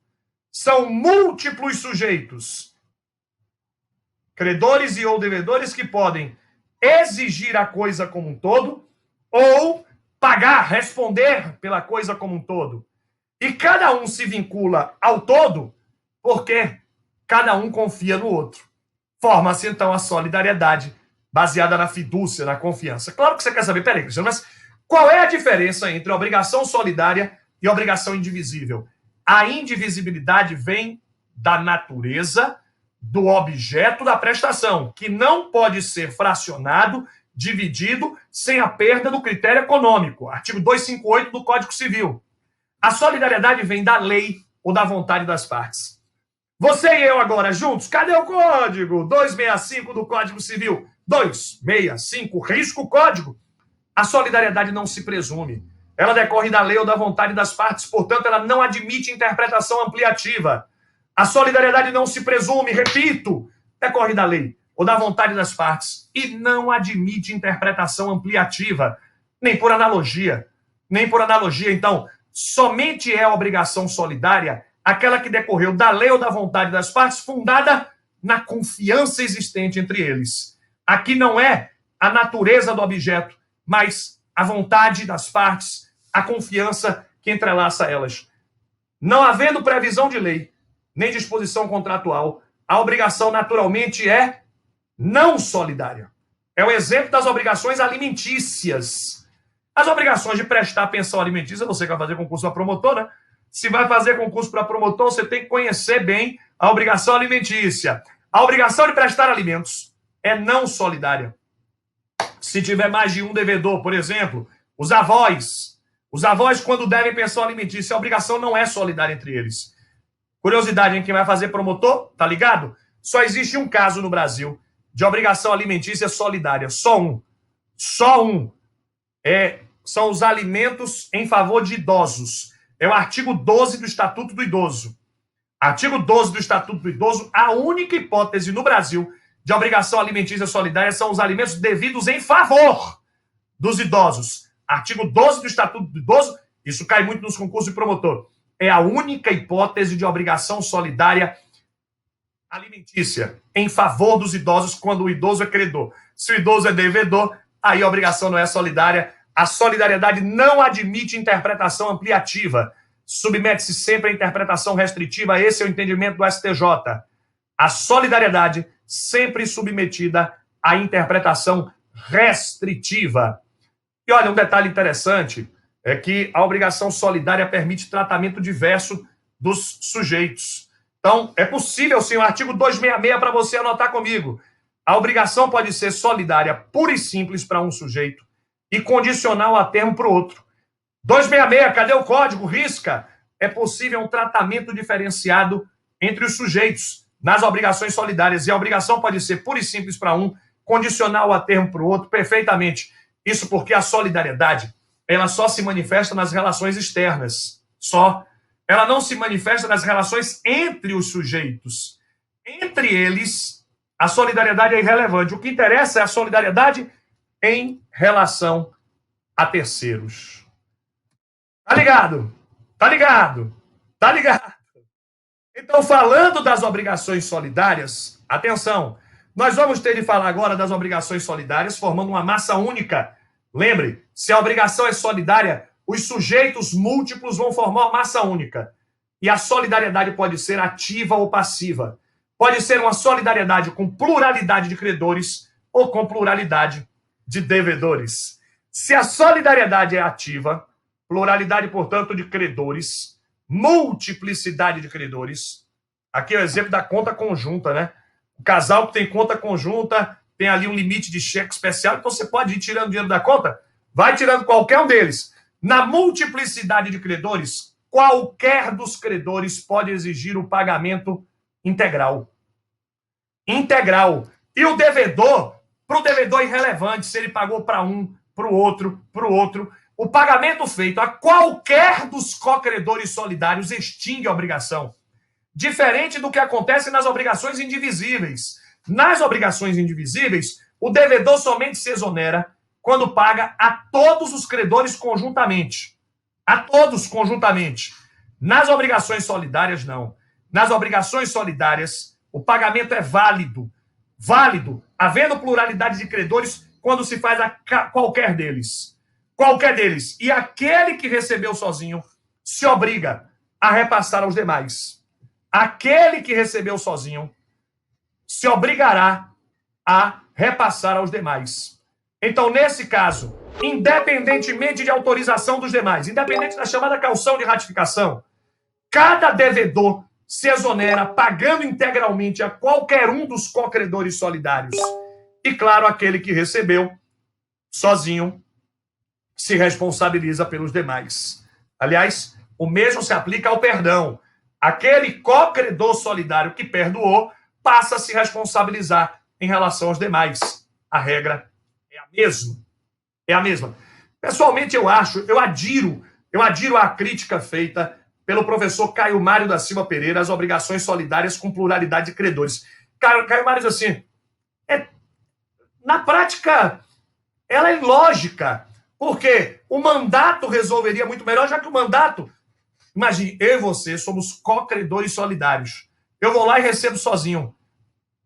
São múltiplos sujeitos, credores e ou devedores, que podem exigir a coisa como um todo ou pagar, responder pela coisa como um todo. E cada um se vincula ao todo porque cada um confia no outro. Forma-se, então, a solidariedade baseada na fidúcia, na confiança. Claro que você quer saber, peraí, Cristiano, mas qual é a diferença entre obrigação solidária e obrigação indivisível? A indivisibilidade vem da natureza do objeto da prestação, que não pode ser fracionado, dividido, sem a perda do critério econômico. Artigo 258 do Código Civil. A solidariedade vem da lei ou da vontade das partes. Você e eu agora juntos, cadê o código? 265 do Código Civil. 265, risco o código. A solidariedade não se presume. Ela decorre da lei ou da vontade das partes, portanto, ela não admite interpretação ampliativa. A solidariedade não se presume, repito, decorre da lei ou da vontade das partes e não admite interpretação ampliativa, nem por analogia. Então, somente é a obrigação solidária aquela que decorreu da lei ou da vontade das partes, fundada na confiança existente entre eles. Aqui não é a natureza do objeto, mas a vontade das partes, a confiança que entrelaça elas. Não havendo previsão de lei, nem disposição contratual, a obrigação naturalmente é não solidária. É o exemplo das obrigações alimentícias. As obrigações de prestar pensão alimentícia, você que vai fazer concurso para promotor, né? Se vai fazer concurso para promotor, você tem que conhecer bem a obrigação alimentícia. A obrigação de prestar alimentos é não solidária. Se tiver mais de um devedor, por exemplo, os avós, quando devem pensão alimentícia, a obrigação não é solidária entre eles. Curiosidade, em quem vai fazer promotor, tá ligado? Só existe um caso no Brasil de obrigação alimentícia solidária. Só um. Só um. São os alimentos em favor de idosos. É o artigo 12 do Estatuto do Idoso. Artigo 12 do Estatuto do Idoso, a única hipótese no Brasil de obrigação alimentícia solidária são os alimentos devidos em favor dos idosos. Artigo 12 do Estatuto do Idoso, isso cai muito nos concursos de promotor. É a única hipótese de obrigação solidária alimentícia em favor dos idosos quando o idoso é credor. Se o idoso é devedor, aí a obrigação não é solidária. A solidariedade não admite interpretação ampliativa. Submete-se sempre à interpretação restritiva. Esse é o entendimento do STJ. A solidariedade sempre submetida à interpretação restritiva. E olha, um detalhe interessante é que a obrigação solidária permite tratamento diverso dos sujeitos. Então, é possível, sim, o artigo 266 para você anotar comigo. A obrigação pode ser solidária pura e simples para um sujeito e condicional a termo para o outro. 266, cadê o código? Risca. É possível um tratamento diferenciado entre os sujeitos nas obrigações solidárias. E a obrigação pode ser pura e simples para um, condicional a termo para o outro, perfeitamente. Isso porque a solidariedade, ela só se manifesta nas relações externas. Só. Ela não se manifesta nas relações entre os sujeitos. Entre eles, a solidariedade é irrelevante. O que interessa é a solidariedade em relação a terceiros. Tá ligado? Tá ligado? Tá ligado? Então, falando das obrigações solidárias, atenção, nós vamos ter de falar agora das obrigações solidárias, formando uma massa única. Lembre, se a obrigação é solidária, os sujeitos múltiplos vão formar uma massa única. E a solidariedade pode ser ativa ou passiva. Pode ser uma solidariedade com pluralidade de credores ou com pluralidade de devedores. Se a solidariedade é ativa, pluralidade, portanto, de credores, multiplicidade de credores. Aqui é o exemplo da conta conjunta, né? O casal que tem conta conjunta tem ali um limite de cheque especial, então você pode ir tirando dinheiro da conta, vai tirando qualquer um deles. Na multiplicidade de credores, qualquer dos credores pode exigir o pagamento integral. Integral. E o devedor, para o devedor é irrelevante se ele pagou para um, para o outro, o pagamento feito a qualquer dos cocredores solidários extingue a obrigação. Diferente do que acontece nas obrigações indivisíveis. Nas obrigações indivisíveis, o devedor somente se exonera quando paga a todos os credores conjuntamente. A todos conjuntamente. Nas obrigações solidárias, não. Nas obrigações solidárias, o pagamento é válido. Válido, havendo pluralidade de credores, quando se faz a qualquer deles. Qualquer deles. E aquele que recebeu sozinho se obriga a repassar aos demais. Aquele que recebeu sozinho se obrigará a repassar aos demais. Então, nesse caso, independentemente de autorização dos demais, independente da chamada caução de ratificação, cada devedor se exonera pagando integralmente a qualquer um dos cocredores solidários. E, claro, aquele que recebeu sozinho se responsabiliza pelos demais. Aliás, o mesmo se aplica ao perdão. Aquele cocredor solidário que perdoou passa a se responsabilizar em relação aos demais. A regra é a mesma. É a mesma. Pessoalmente, eu adiro à crítica feita pelo professor Caio Mário da Silva Pereira às obrigações solidárias com pluralidade de credores. Caio Mário diz assim, na prática, ela é ilógica, porque o mandato resolveria muito melhor, já que o mandato... Imagine, eu e você somos cocredores solidários. Eu vou lá e recebo sozinho.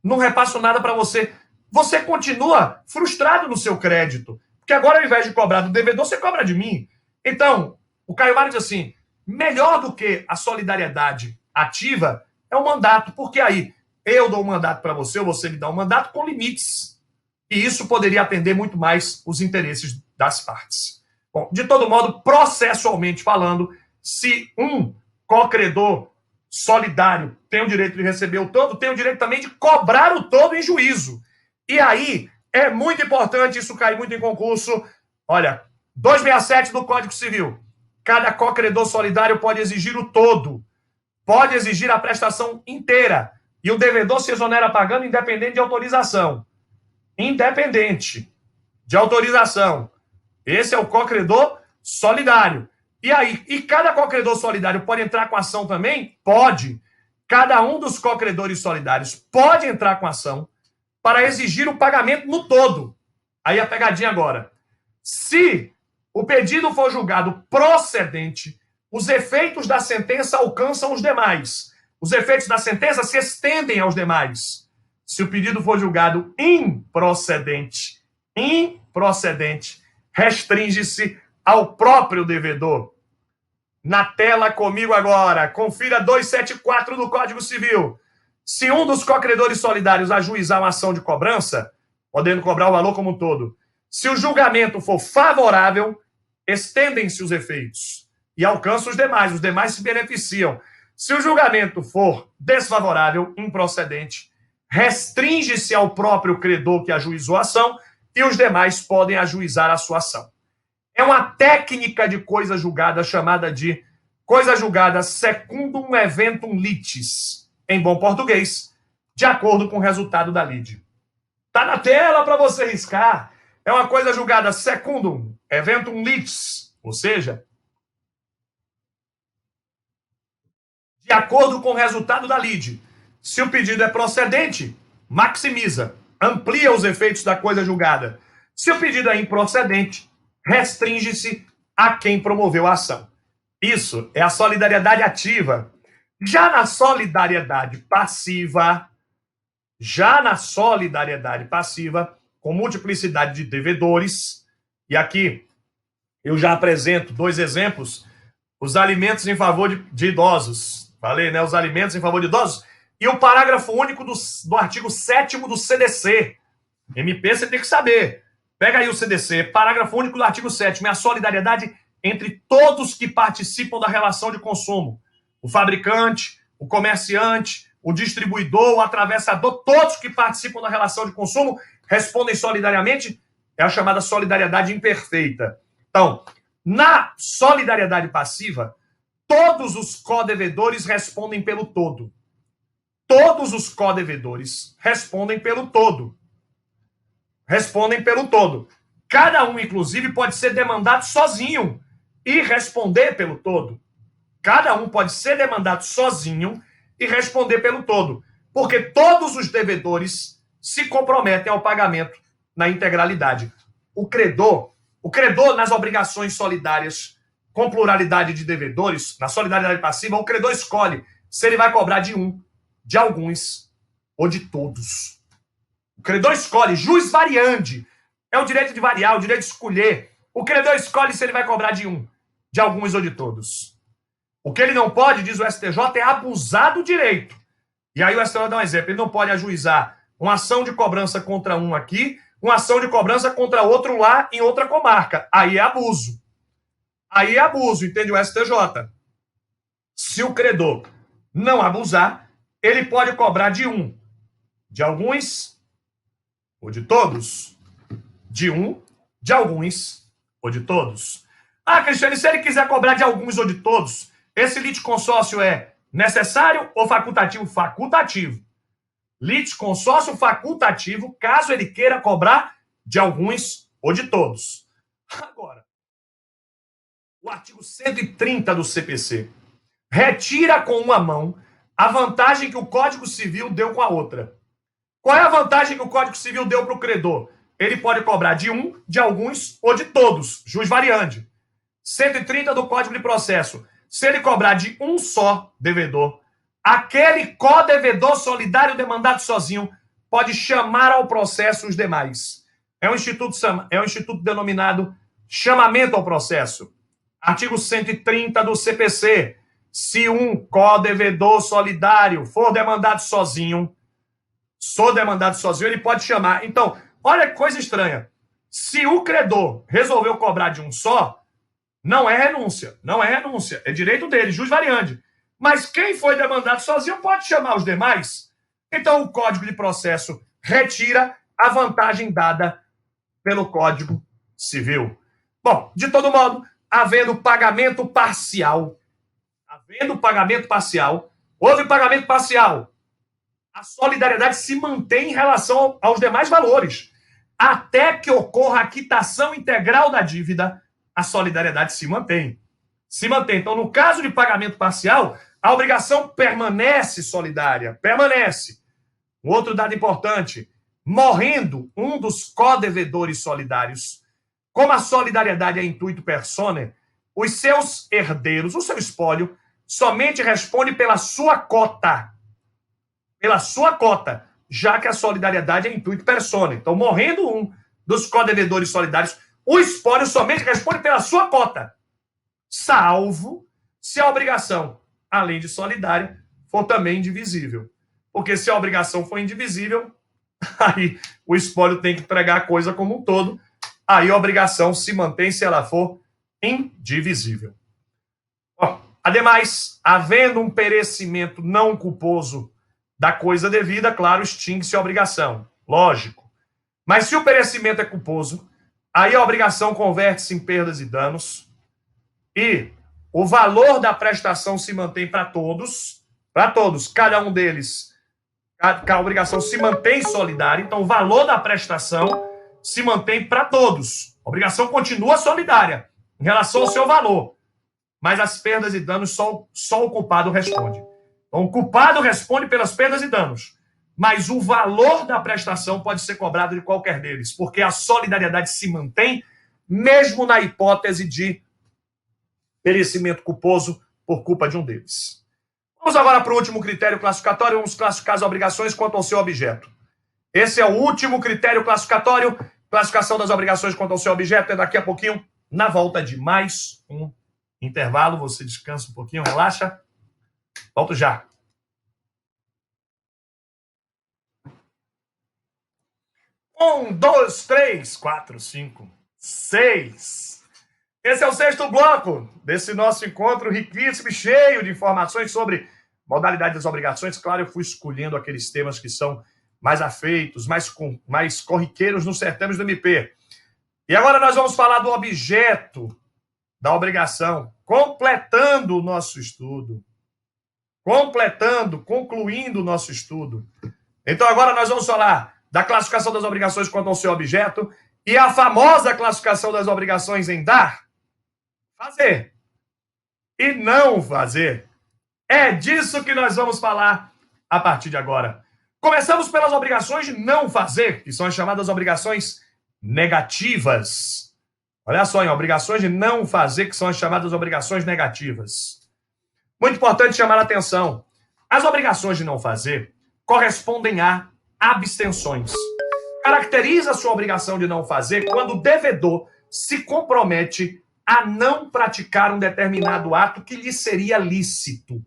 Não repasso nada para você. Você continua frustrado no seu crédito. Porque agora, ao invés de cobrar do devedor, você cobra de mim. Então, o Caio Mário diz assim, melhor do que a solidariedade ativa é o mandato. Porque aí, eu dou um mandato para você, ou você me dá um mandato com limites. E isso poderia atender muito mais os interesses das partes. Bom, de todo modo, processualmente falando, se um co-credor solidário tem o direito de receber o todo, tem o direito também de cobrar o todo em juízo. E aí, é muito importante, isso cai muito em concurso. Olha, 267 do Código Civil. Cada co-credor solidário pode exigir o todo, pode exigir a prestação inteira, e o devedor se exonera pagando independente de autorização. Independente de autorização. Esse é o co-credor solidário. E aí, e cada co-credor solidário pode entrar com ação também? Pode. Cada um dos co-credores solidários pode entrar com ação para exigir o pagamento no todo. Aí a pegadinha agora. Se o pedido for julgado procedente, os efeitos da sentença alcançam os demais. Os efeitos da sentença se estendem aos demais. Se o pedido for julgado improcedente, restringe-se ao próprio devedor. Na tela comigo agora, confira 274 do Código Civil. Se um dos co-credores solidários ajuizar uma ação de cobrança, podendo cobrar o valor como um todo, se o julgamento for favorável, estendem-se os efeitos e alcançam os demais se beneficiam. Se o julgamento for desfavorável, improcedente, restringe-se ao próprio credor que ajuizou a ação e os demais podem ajuizar a sua ação. É uma técnica de coisa julgada chamada de coisa julgada secundum eventum litis, em bom português, de acordo com o resultado da lide. Está na tela para você riscar. É uma coisa julgada secundum eventum litis, ou seja, de acordo com o resultado da lide. Se o pedido é procedente, maximiza, amplia os efeitos da coisa julgada. Se o pedido é improcedente, restringe-se a quem promoveu a ação. Isso é a solidariedade ativa. Já na solidariedade passiva, com multiplicidade de devedores, e aqui eu já apresento 2 exemplos, os alimentos em favor de idosos. Falei, né? Os alimentos em favor de idosos. E o parágrafo único do artigo 7º do CDC. MP você tem que saber. Pega aí o CDC, parágrafo único do artigo 7º, é a solidariedade entre todos que participam da relação de consumo. O fabricante, o comerciante, o distribuidor, o atravessador, todos que participam da relação de consumo respondem solidariamente, é a chamada solidariedade imperfeita. Então, na solidariedade passiva, todos os co-devedores respondem pelo todo. Todos os co-devedores respondem pelo todo. Cada um, inclusive, pode ser demandado sozinho e responder pelo todo. Cada um pode ser demandado sozinho e responder pelo todo. Porque todos os devedores se comprometem ao pagamento na integralidade. O credor nas obrigações solidárias com pluralidade de devedores, na solidariedade passiva, o credor escolhe se ele vai cobrar de um, de alguns ou de todos. O credor escolhe, jus variandi. É o direito de variar, o direito de escolher. O credor escolhe se ele vai cobrar de um, de alguns ou de todos. O que ele não pode, diz o STJ, é abusar do direito. E aí o STJ dá um exemplo. Ele não pode ajuizar uma ação de cobrança contra um aqui, uma ação de cobrança contra outro lá em outra comarca. Aí é abuso. Entende o STJ? Se o credor não abusar, ele pode cobrar de um, de alguns ou de todos. De um, de alguns ou de todos. Ah, Cristiano, e se ele quiser cobrar de alguns ou de todos, esse litisconsórcio é necessário ou facultativo? Facultativo. Litisconsórcio facultativo, caso ele queira cobrar de alguns ou de todos. Agora, o artigo 130 do CPC retira com uma mão a vantagem que o Código Civil deu com a outra. Qual é a vantagem que o Código Civil deu para o credor? Ele pode cobrar de um, de alguns ou de todos, jus variandi. 130 do Código de Processo. Se ele cobrar de um só devedor, aquele co-devedor solidário demandado sozinho pode chamar ao processo os demais. É um instituto denominado chamamento ao processo. Artigo 130 do CPC. Se um co-devedor solidário for demandado sozinho, sou demandado sozinho, ele pode chamar. Então, olha que coisa estranha. Se o credor resolveu cobrar de um só, não é renúncia. Não é renúncia. É direito dele, jus variandi. Mas quem foi demandado sozinho pode chamar os demais. Então, o Código de Processo retira a vantagem dada pelo Código Civil. Bom, de todo modo, havendo pagamento parcial, houve pagamento parcial, a solidariedade se mantém em relação aos demais valores. Até que ocorra a quitação integral da dívida, a solidariedade se mantém. Se mantém. Então, no caso de pagamento parcial, a obrigação permanece solidária. Permanece. Um outro dado importante: morrendo um dos codevedores solidários, como a solidariedade é intuito personae, os seus herdeiros, o seu espólio, somente responde pela sua cota. Pela sua cota, já que a solidariedade é intuito personae. Então, morrendo um dos codevedores solidários, o espólio somente responde pela sua cota, salvo se a obrigação, além de solidária, for também indivisível. Porque se a obrigação for indivisível, aí o espólio tem que entregar a coisa como um todo, aí a obrigação se mantém se ela for indivisível. Ademais, havendo um perecimento não culposo da coisa devida, claro, extingue-se a obrigação. Lógico. Mas se o perecimento é culposo, aí a obrigação converte-se em perdas e danos e o valor da prestação se mantém para todos, cada um deles, a obrigação se mantém solidária, então o valor da prestação se mantém para todos. A obrigação continua solidária em relação ao seu valor, mas as perdas e danos só o culpado responde. Então, o culpado responde pelas perdas e danos, mas o valor da prestação pode ser cobrado de qualquer deles, porque a solidariedade se mantém, mesmo na hipótese de perecimento culposo por culpa de um deles. Vamos agora para o último critério classificatório, vamos classificar as obrigações quanto ao seu objeto. Esse é o último critério classificatório, classificação das obrigações quanto ao seu objeto, é daqui a pouquinho, na volta de mais um intervalo, você descansa um pouquinho, relaxa. Volto já. Um, dois, três, quatro, cinco, seis. Esse é o sexto bloco desse nosso encontro riquíssimo e cheio de informações sobre modalidade das obrigações. Claro, eu fui escolhendo aqueles temas que são mais afeitos, mais corriqueiros nos certames do MP. E agora nós vamos falar do objeto da obrigação, completando o nosso estudo. Concluindo o nosso estudo. Então agora nós vamos falar da classificação das obrigações quanto ao seu objeto e a famosa classificação das obrigações em dar, fazer e não fazer. É disso que nós vamos falar a partir de agora. Começamos pelas obrigações de não fazer, que são as chamadas obrigações negativas. Olha só, obrigações de não fazer, que são as chamadas obrigações negativas. Muito importante chamar a atenção. As obrigações de não fazer correspondem a abstenções. Caracteriza a sua obrigação de não fazer quando o devedor se compromete a não praticar um determinado ato que lhe seria lícito.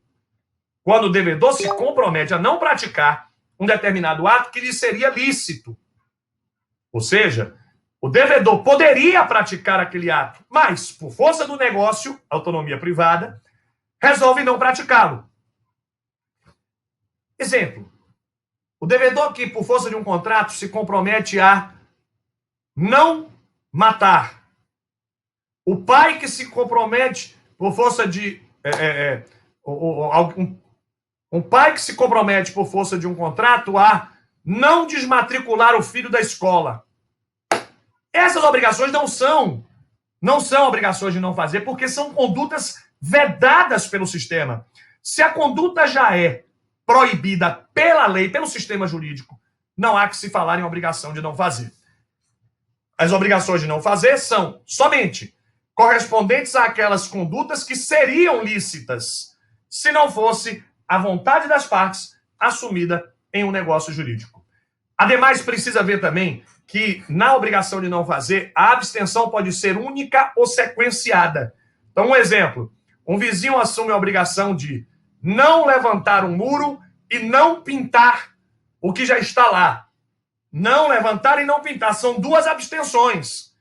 Quando o devedor se compromete a não praticar um determinado ato que lhe seria lícito. Ou seja, o devedor poderia praticar aquele ato, mas, por força do negócio, autonomia privada, resolve não praticá-lo. Exemplo. O devedor que, por força de um contrato, se compromete a não matar. O pai que se compromete por força de... um pai que se compromete por força de um contrato a não desmatricular o filho da escola. Essas obrigações não são obrigações de não fazer, porque são condutas vedadas pelo sistema. Se a conduta já é proibida pela lei, pelo sistema jurídico, não há que se falar em obrigação de não fazer. As obrigações de não fazer são somente correspondentes àquelas condutas que seriam lícitas, se não fosse a vontade das partes assumida em um negócio jurídico. Ademais, precisa ver também que na obrigação de não fazer, a abstenção pode ser única ou sequenciada. Então, um exemplo, um vizinho assume a obrigação de não levantar um muro e não pintar o que já está lá. Não levantar e não pintar. São duas abstenções.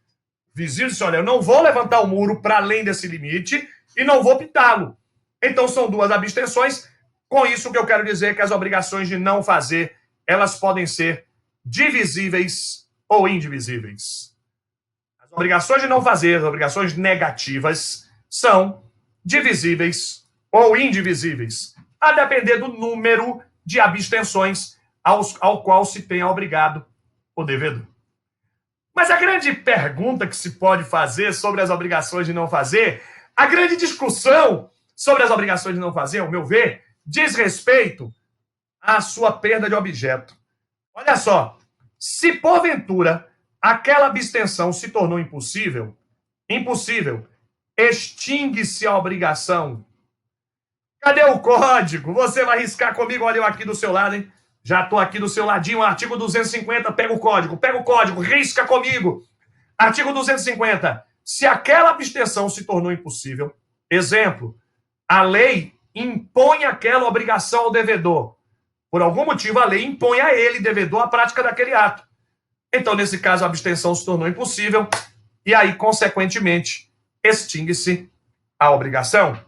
O vizinho disse, olha, eu não vou levantar o muro para além desse limite e não vou pintá-lo. Então são duas abstenções. Com isso, o que eu quero dizer é que as obrigações de não fazer, elas podem ser divisíveis ou indivisíveis. As obrigações de não fazer, as obrigações negativas, são divisíveis ou indivisíveis, a depender do número de abstenções ao qual se tenha obrigado o devedor. Mas a grande pergunta que se pode fazer sobre as obrigações de não fazer, a grande discussão sobre as obrigações de não fazer, ao meu ver, diz respeito à sua perda de objeto. Olha só, se porventura aquela abstenção se tornou impossível, extingue-se a obrigação. Cadê o código? Você vai riscar comigo, olha eu aqui do seu lado, hein? Já estou aqui do seu ladinho, artigo 250, pega o código, risca comigo. Artigo 250, se aquela abstenção se tornou impossível, exemplo, a lei impõe aquela obrigação ao devedor. Por algum motivo, a lei impõe a ele, devedor, a prática daquele ato. Então, nesse caso, a abstenção se tornou impossível e aí, consequentemente, extingue-se a obrigação.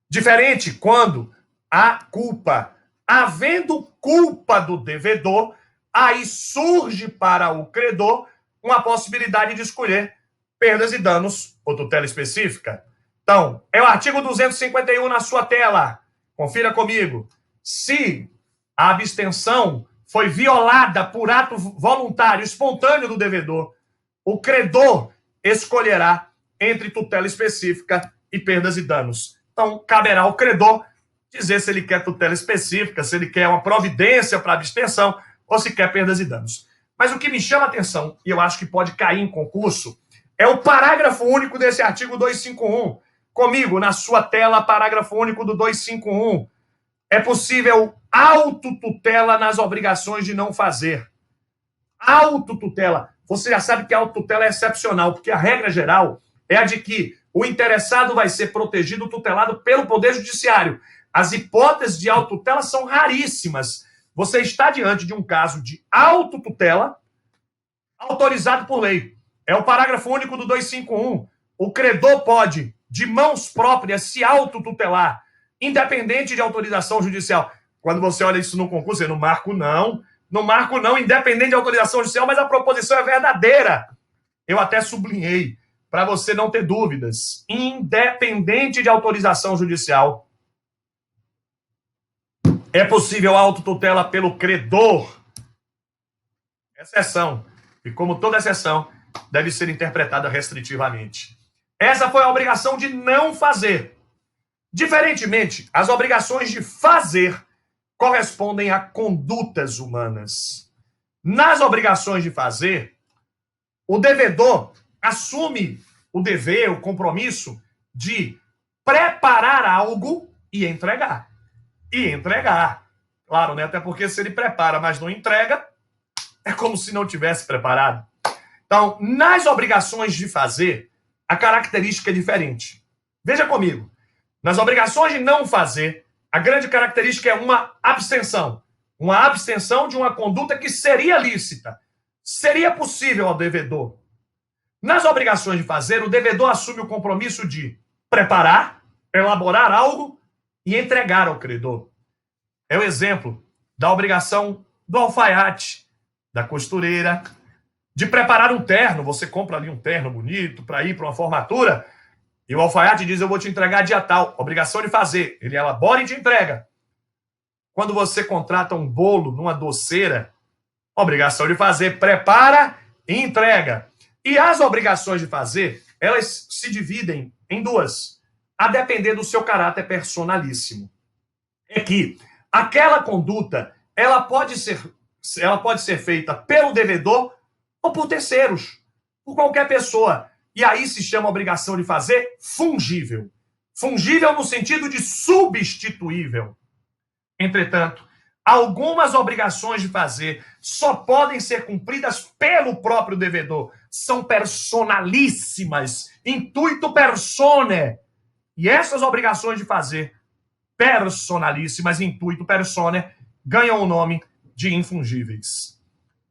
Diferente quando há culpa. Havendo culpa do devedor, aí surge para o credor uma possibilidade de escolher perdas e danos ou tutela específica. Então, é o artigo 251 na sua tela. Confira comigo. Se a abstenção foi violada por ato voluntário, espontâneo do devedor, o credor escolherá entre tutela específica e perdas e danos. Então, caberá ao credor dizer se ele quer tutela específica, se ele quer uma providência para abstenção ou se quer perdas e danos. Mas o que me chama a atenção, e eu acho que pode cair em concurso, é o parágrafo único desse artigo 251. Comigo, na sua tela, parágrafo único do 251. É possível autotutela nas obrigações de não fazer. Autotutela. Você já sabe que a autotutela é excepcional, porque a regra geral é a de que o interessado vai ser protegido, tutelado pelo Poder Judiciário. As hipóteses de autotutela são raríssimas. Você está diante de um caso de autotutela autorizado por lei. É o parágrafo único do 251. O credor pode, de mãos próprias, se autotutelar, independente de autorização judicial. Quando você olha isso no concurso, no marco não, independente de autorização judicial, mas a proposição é verdadeira. Eu até sublinhei, para você não ter dúvidas. Independente de autorização judicial, é possível autotutela pelo credor. Exceção. E como toda exceção, deve ser interpretada restritivamente. Essa foi a obrigação de não fazer. Diferentemente, as obrigações de fazer correspondem a condutas humanas. Nas obrigações de fazer, o devedor assume o dever, o compromisso de preparar algo e entregar. Claro, né? Até porque se ele prepara, mas não entrega, é como se não tivesse preparado. Então, nas obrigações de fazer, a característica é diferente. Veja comigo. Nas obrigações de não fazer, a grande característica é uma abstenção. Uma abstenção de uma conduta que seria lícita. Seria possível ao devedor. Nas obrigações de fazer, o devedor assume o compromisso de preparar, elaborar algo e entregar ao credor. É o exemplo da obrigação do alfaiate, da costureira, de preparar um terno. Você compra ali um terno bonito para ir para uma formatura e o alfaiate diz, eu vou te entregar dia tal. Obrigação de fazer. Ele elabora e te entrega. Quando você contrata um bolo numa doceira, obrigação de fazer, prepara e entrega. E as obrigações de fazer, elas se dividem em duas, a depender do seu caráter personalíssimo. É que aquela conduta, ela pode ser feita pelo devedor ou por terceiros, por qualquer pessoa. E aí se chama obrigação de fazer fungível. Fungível no sentido de substituível. Entretanto, algumas obrigações de fazer só podem ser cumpridas pelo próprio devedor. São personalíssimas, intuito personae. E essas obrigações de fazer personalíssimas, intuito personae, ganham o nome de infungíveis.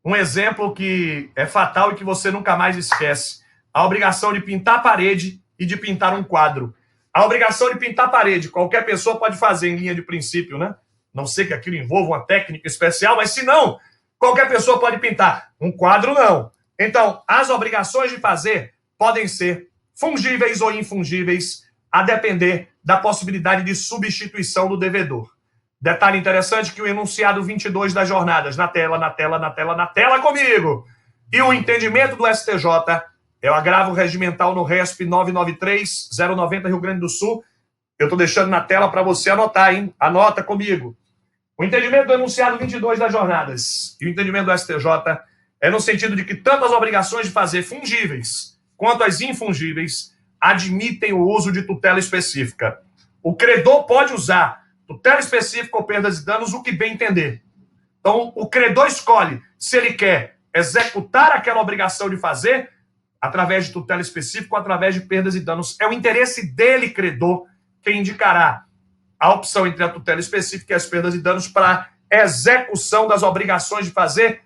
Um exemplo que é fatal e que você nunca mais esquece: a obrigação de pintar a parede e de pintar um quadro. A obrigação de pintar a parede, qualquer pessoa pode fazer em linha de princípio, né? Não sei que aquilo envolva uma técnica especial, mas se não, qualquer pessoa pode pintar. Um quadro, não. Então, as obrigações de fazer podem ser fungíveis ou infungíveis, a depender da possibilidade de substituição do devedor. Detalhe interessante que o enunciado 22 das jornadas, na tela comigo, e o entendimento do STJ é o agravo regimental no RESP 993-090 Rio Grande do Sul. Eu estou deixando na tela para você anotar, hein? Anota comigo. O entendimento do enunciado 22 das jornadas e o entendimento do STJ é no sentido de que tanto as obrigações de fazer fungíveis quanto as infungíveis admitem o uso de tutela específica. O credor pode usar tutela específica ou perdas e danos, o que bem entender. Então, o credor escolhe se ele quer executar aquela obrigação de fazer através de tutela específica ou através de perdas e danos. É o interesse dele, credor, quem indicará a opção entre a tutela específica e as perdas e danos para execução das obrigações de fazer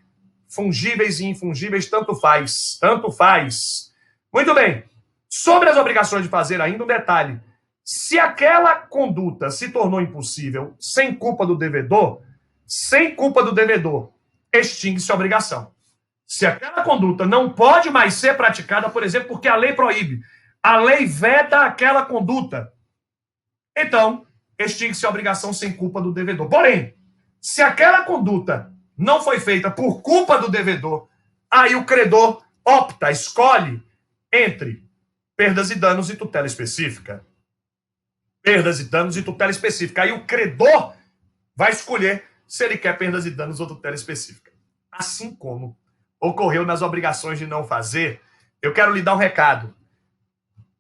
fungíveis e infungíveis, tanto faz. Tanto faz. Muito bem. Sobre as obrigações de fazer, ainda um detalhe. Se aquela conduta se tornou impossível sem culpa do devedor, extingue-se a obrigação. Se aquela conduta não pode mais ser praticada, por exemplo, porque a lei proíbe, a lei veta aquela conduta, então extingue-se a obrigação sem culpa do devedor. Porém, se aquela conduta não foi feita por culpa do devedor, aí o credor opta, escolhe entre perdas e danos e tutela específica. Perdas e danos e tutela específica. Aí o credor vai escolher se ele quer perdas e danos ou tutela específica. Assim como ocorreu nas obrigações de não fazer, eu quero lhe dar um recado.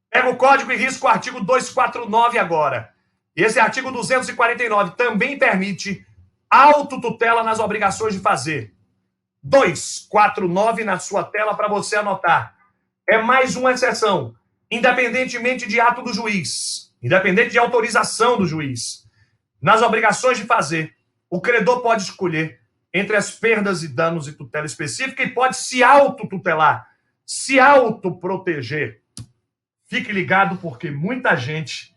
Pega o Código e risco o artigo 249 agora. E esse artigo 249 também permite autotutela nas obrigações de fazer. 249 na sua tela para você anotar. É mais uma exceção. Independentemente de ato do juiz, independente de autorização do juiz, nas obrigações de fazer, o credor pode escolher entre as perdas e danos e tutela específica e pode se autotutelar, se autoproteger. Fique ligado, porque muita gente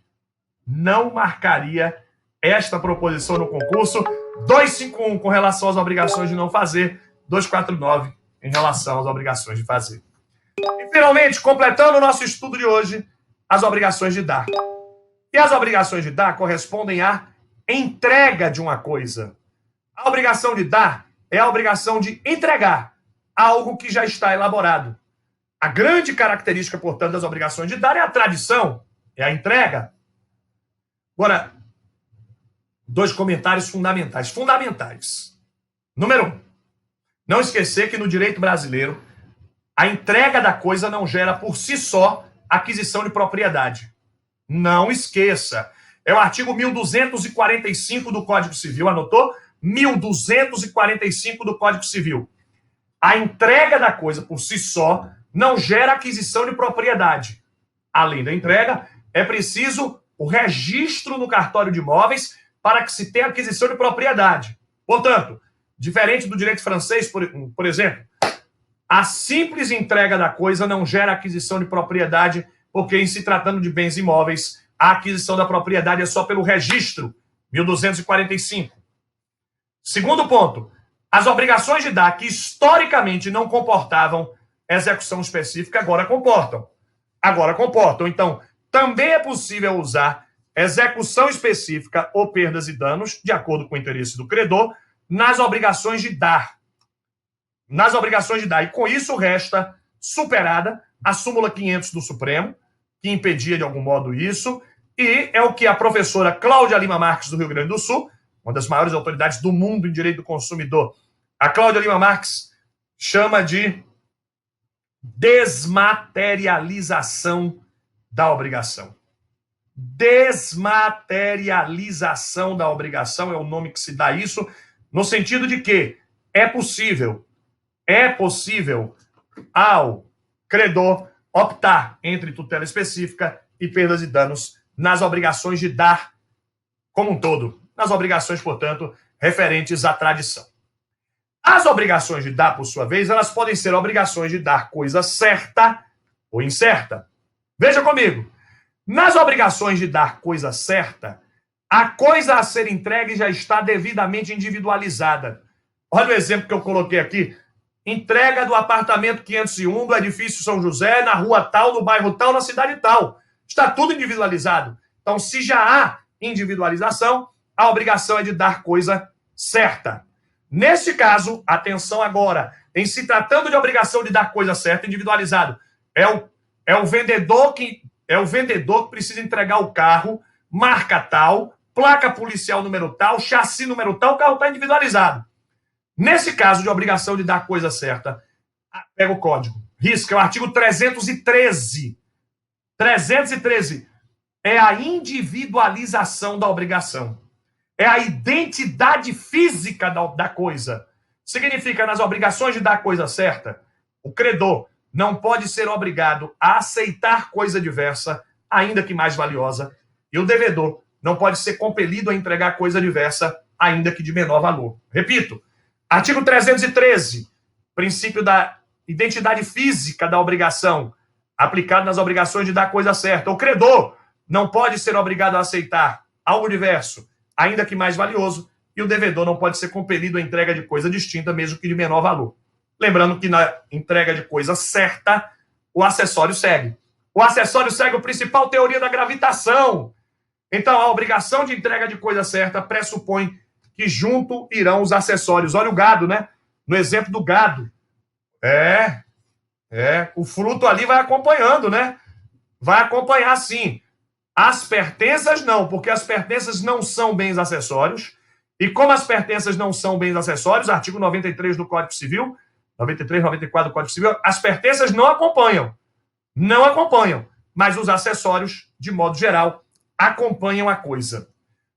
não marcaria esta proposição no concurso. 251 com relação às obrigações de não fazer, 249 em relação às obrigações de fazer. E, finalmente, completando o nosso estudo de hoje, as obrigações de dar. E as obrigações de dar correspondem à entrega de uma coisa. A obrigação de dar é a obrigação de entregar algo que já está elaborado. A grande característica, portanto, das obrigações de dar é a tradição, é a entrega. Agora, dois comentários fundamentais. Número 1, não esquecer que no direito brasileiro, a entrega da coisa não gera por si só aquisição de propriedade. Não esqueça. É o artigo 1245 do Código Civil, anotou? 1245 do Código Civil. A entrega da coisa por si só não gera aquisição de propriedade. Além da entrega, é preciso o registro no cartório de imóveis para que se tenha aquisição de propriedade. Portanto, diferente do direito francês, por exemplo, a simples entrega da coisa não gera aquisição de propriedade, porque em se tratando de bens imóveis, a aquisição da propriedade é só pelo registro, 1245. Segundo ponto, as obrigações de dar, que historicamente não comportavam execução específica, agora comportam. Então, também é possível usar execução específica ou perdas e danos, de acordo com o interesse do credor, nas obrigações de dar. E com isso resta superada a súmula 500 do Supremo, que impedia de algum modo isso, e é o que a professora Cláudia Lima Marques, do Rio Grande do Sul, uma das maiores autoridades do mundo em direito do consumidor, a Cláudia Lima Marques chama de desmaterialização da obrigação. Desmaterialização da obrigação é o nome que se dá a isso, no sentido de que é possível ao credor optar entre tutela específica e perdas e danos nas obrigações de dar como um todo, nas obrigações, portanto, referentes à tradição. As obrigações de dar, por sua vez, elas podem ser obrigações de dar coisa certa ou incerta. Veja comigo. Nas obrigações de dar coisa certa, a coisa a ser entregue já está devidamente individualizada. Olha o exemplo que eu coloquei aqui. Entrega do apartamento 501 do edifício São José, na rua tal, no bairro tal, na cidade tal. Está tudo individualizado. Então, se já há individualização, a obrigação é de dar coisa certa. Nesse caso, atenção agora, em se tratando de obrigação de dar coisa certa, individualizado, é o vendedor que precisa entregar o carro, marca tal, placa policial número tal, chassi número tal, o carro está individualizado. Nesse caso de obrigação de dar coisa certa, pega o código, risca, é o artigo 313. 313 é a individualização da obrigação. É a identidade física da coisa. Significa, nas obrigações de dar coisa certa, o credor não pode ser obrigado a aceitar coisa diversa, ainda que mais valiosa, e o devedor não pode ser compelido a entregar coisa diversa, ainda que de menor valor. Repito, artigo 313, princípio da identidade física da obrigação, aplicado nas obrigações de dar coisa certa. O credor não pode ser obrigado a aceitar algo diverso, ainda que mais valioso, e o devedor não pode ser compelido à entrega de coisa distinta, mesmo que de menor valor. Lembrando que na entrega de coisa certa, o acessório segue. O acessório segue a principal teoria da gravitação. Então, a obrigação de entrega de coisa certa pressupõe que junto irão os acessórios. Olha o gado, né? No exemplo do gado. O fruto ali vai acompanhando, né? Vai acompanhar, sim. As pertenças não, porque as pertenças não são bens acessórios. E como as pertenças não são bens acessórios, artigo 93 do Código Civil, 93, 94 do Código Civil, as pertenças não acompanham. Não acompanham. Mas os acessórios, de modo geral, acompanham a coisa.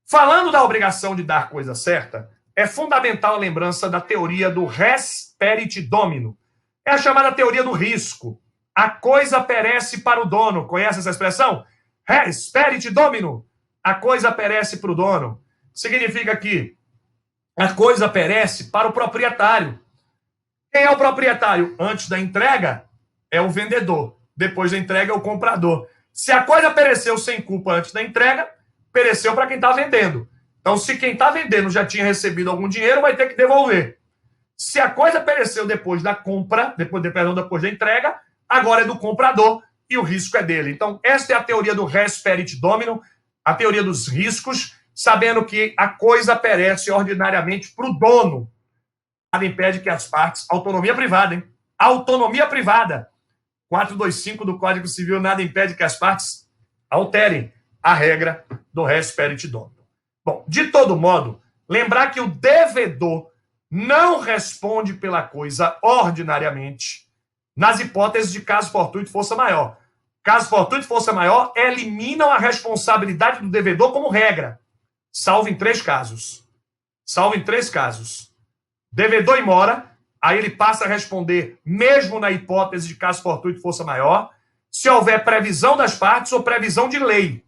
Falando da obrigação de dar coisa certa, é fundamental a lembrança da teoria do res perit domino. É a chamada teoria do risco. A coisa perece para o dono. Conhece essa expressão? Res perit domino. A coisa perece para o dono. Significa que a coisa perece para o proprietário. Quem é o proprietário? Antes da entrega, é o vendedor. Depois da entrega, é o comprador. Se a coisa pereceu sem culpa antes da entrega, pereceu para quem está vendendo. Então, se quem está vendendo já tinha recebido algum dinheiro, vai ter que devolver. Se a coisa pereceu depois da compra, depois da entrega, agora é do comprador e o risco é dele. Então, esta é a teoria do res perit domino, a teoria dos riscos, sabendo que a coisa perece ordinariamente para o dono. Nada impede que as partes... Autonomia privada, hein? Autonomia privada. 425 do Código Civil, nada impede que as partes alterem a regra do res perit domino. Bom, de todo modo, lembrar que o devedor não responde pela coisa ordinariamente nas hipóteses de caso fortuito e força maior. Caso fortuito e força maior eliminam a responsabilidade do devedor como regra, salvo em 3 casos. Salvo em 3 casos. Devedor em mora, aí ele passa a responder mesmo na hipótese de caso fortuito e força maior, se houver previsão das partes ou previsão de lei.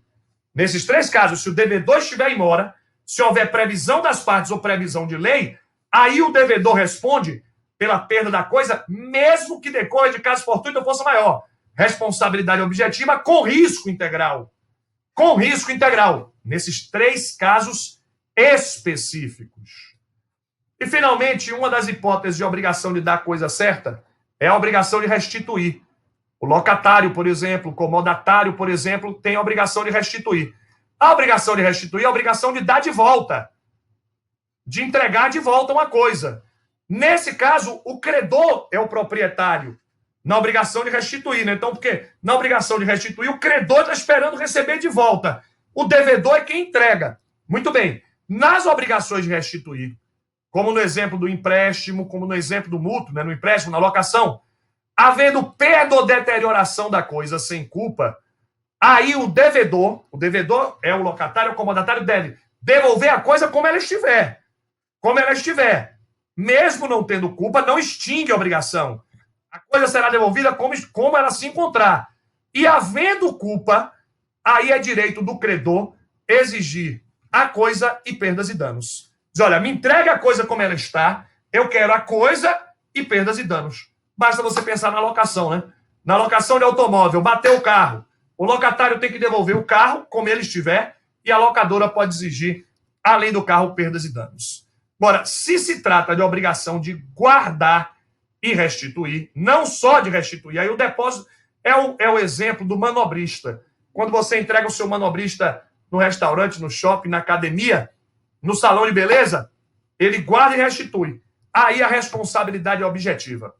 Nesses 3 casos, se o devedor estiver em mora, se houver previsão das partes ou previsão de lei, aí o devedor responde pela perda da coisa, mesmo que decorra de caso fortuito ou força maior. Responsabilidade objetiva com risco integral. Com risco integral. Nesses 3 casos específicos. E, finalmente, uma das hipóteses de obrigação de dar coisa certa é a obrigação de restituir. O locatário, por exemplo, o comodatário, por exemplo, tem a obrigação de restituir. A obrigação de restituir é a obrigação de dar de volta. De entregar de volta uma coisa. Nesse caso, o credor é o proprietário na obrigação de restituir, né? Então, porque na obrigação de restituir, o credor está esperando receber de volta. O devedor é quem entrega. Muito bem. Nas obrigações de restituir, como no exemplo do empréstimo, como no exemplo do mútuo, né? No empréstimo, na locação, havendo perda ou deterioração da coisa sem culpa, aí o devedor é o locatário, o comodatário, deve devolver a coisa como ela estiver. Como ela estiver. Mesmo não tendo culpa, não extingue a obrigação. A coisa será devolvida como ela se encontrar. E havendo culpa, aí é direito do credor exigir a coisa e perdas e danos. Diz, olha, me entregue a coisa como ela está, Eu quero a coisa e perdas e danos. Basta você pensar na locação, né? Na locação de automóvel, bateu o carro. O locatário tem que devolver o carro, como ele estiver, e a locadora pode exigir, além do carro, perdas e danos. Agora, se trata de obrigação de guardar e restituir, não só de restituir, aí o depósito é o exemplo do manobrista. Quando você entrega o seu manobrista no restaurante, no shopping, na academia, no salão de beleza, ele guarda e restitui. Aí a responsabilidade é objetiva.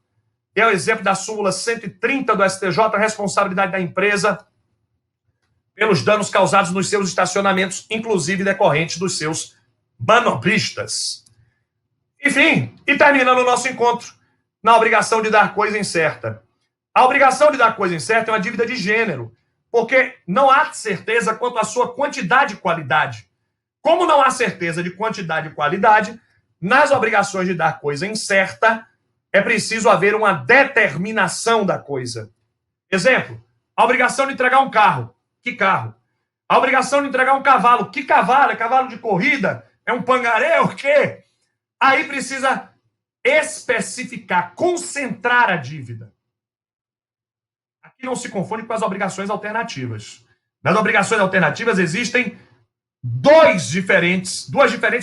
É o exemplo da súmula 130 do STJ, a responsabilidade da empresa pelos danos causados nos seus estacionamentos, inclusive decorrentes dos seus manobristas. Enfim, e terminando o nosso encontro, na obrigação de dar coisa incerta. A obrigação de dar coisa incerta é uma dívida de gênero, porque não há certeza quanto à sua quantidade e qualidade. Como não há certeza de quantidade e qualidade, nas obrigações de dar coisa incerta, é preciso haver uma determinação da coisa. Exemplo, a obrigação de entregar um carro. Que carro? A obrigação de entregar um cavalo. Que cavalo? É cavalo de corrida? É um pangaré? O quê? Aí precisa especificar, concentrar a dívida. Aqui não se confunde com as obrigações alternativas. Nas obrigações alternativas existem duas diferentes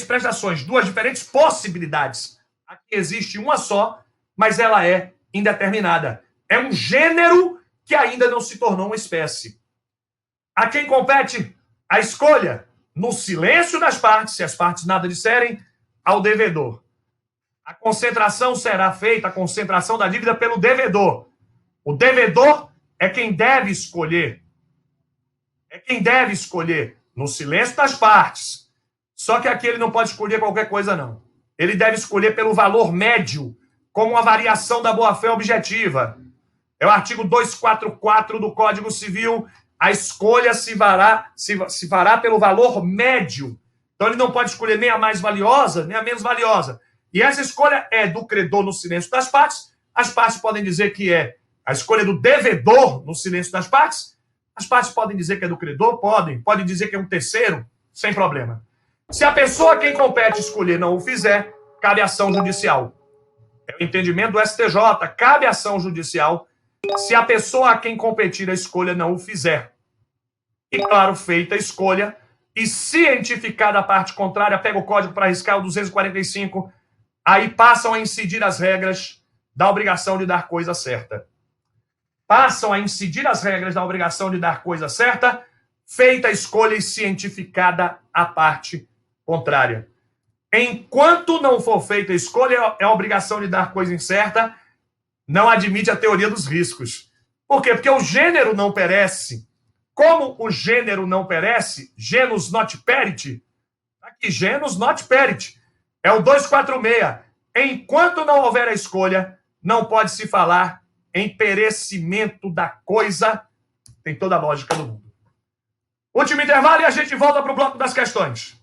prestações, duas diferentes possibilidades. Aqui existe uma só, mas ela é indeterminada. É um gênero que ainda não se tornou uma espécie. A quem compete a escolha, no silêncio das partes, se as partes nada disserem, ao devedor. A concentração será feita, a concentração da dívida pelo devedor. O devedor é quem deve escolher. É quem deve escolher, no silêncio das partes. Só que aqui ele não pode escolher qualquer coisa, não. Ele deve escolher pelo valor médio, como uma variação da boa-fé objetiva. É o artigo 244 do Código Civil. A escolha se fará pelo valor médio. Então ele não pode escolher nem a mais valiosa, nem a menos valiosa. E essa escolha é do credor no silêncio das partes. As partes podem dizer que é a escolha do devedor no silêncio das partes. As partes podem dizer que é do credor? Podem. Podem dizer que é um terceiro? Sem problema. Se a pessoa a quem compete escolher não o fizer, cabe ação judicial. É o entendimento do STJ. Cabe ação judicial se a pessoa a quem competir a escolha não o fizer. E, claro, feita a escolha e cientificada a parte contrária, pega o código para arriscar o 245, aí passam a incidir as regras da obrigação de dar coisa certa. Passam a incidir as regras da obrigação de dar coisa certa, feita a escolha e cientificada a parte contrária. Enquanto não for feita a escolha, é a obrigação de dar coisa incerta, não admite a teoria dos riscos. Por quê? Porque o gênero não perece. Como o gênero não perece, genus not perit, aqui, genus not perit, é o 246. Enquanto não houver a escolha, não pode se falar em perecimento da coisa. Tem toda a lógica do mundo. Último intervalo e a gente volta para o bloco das questões.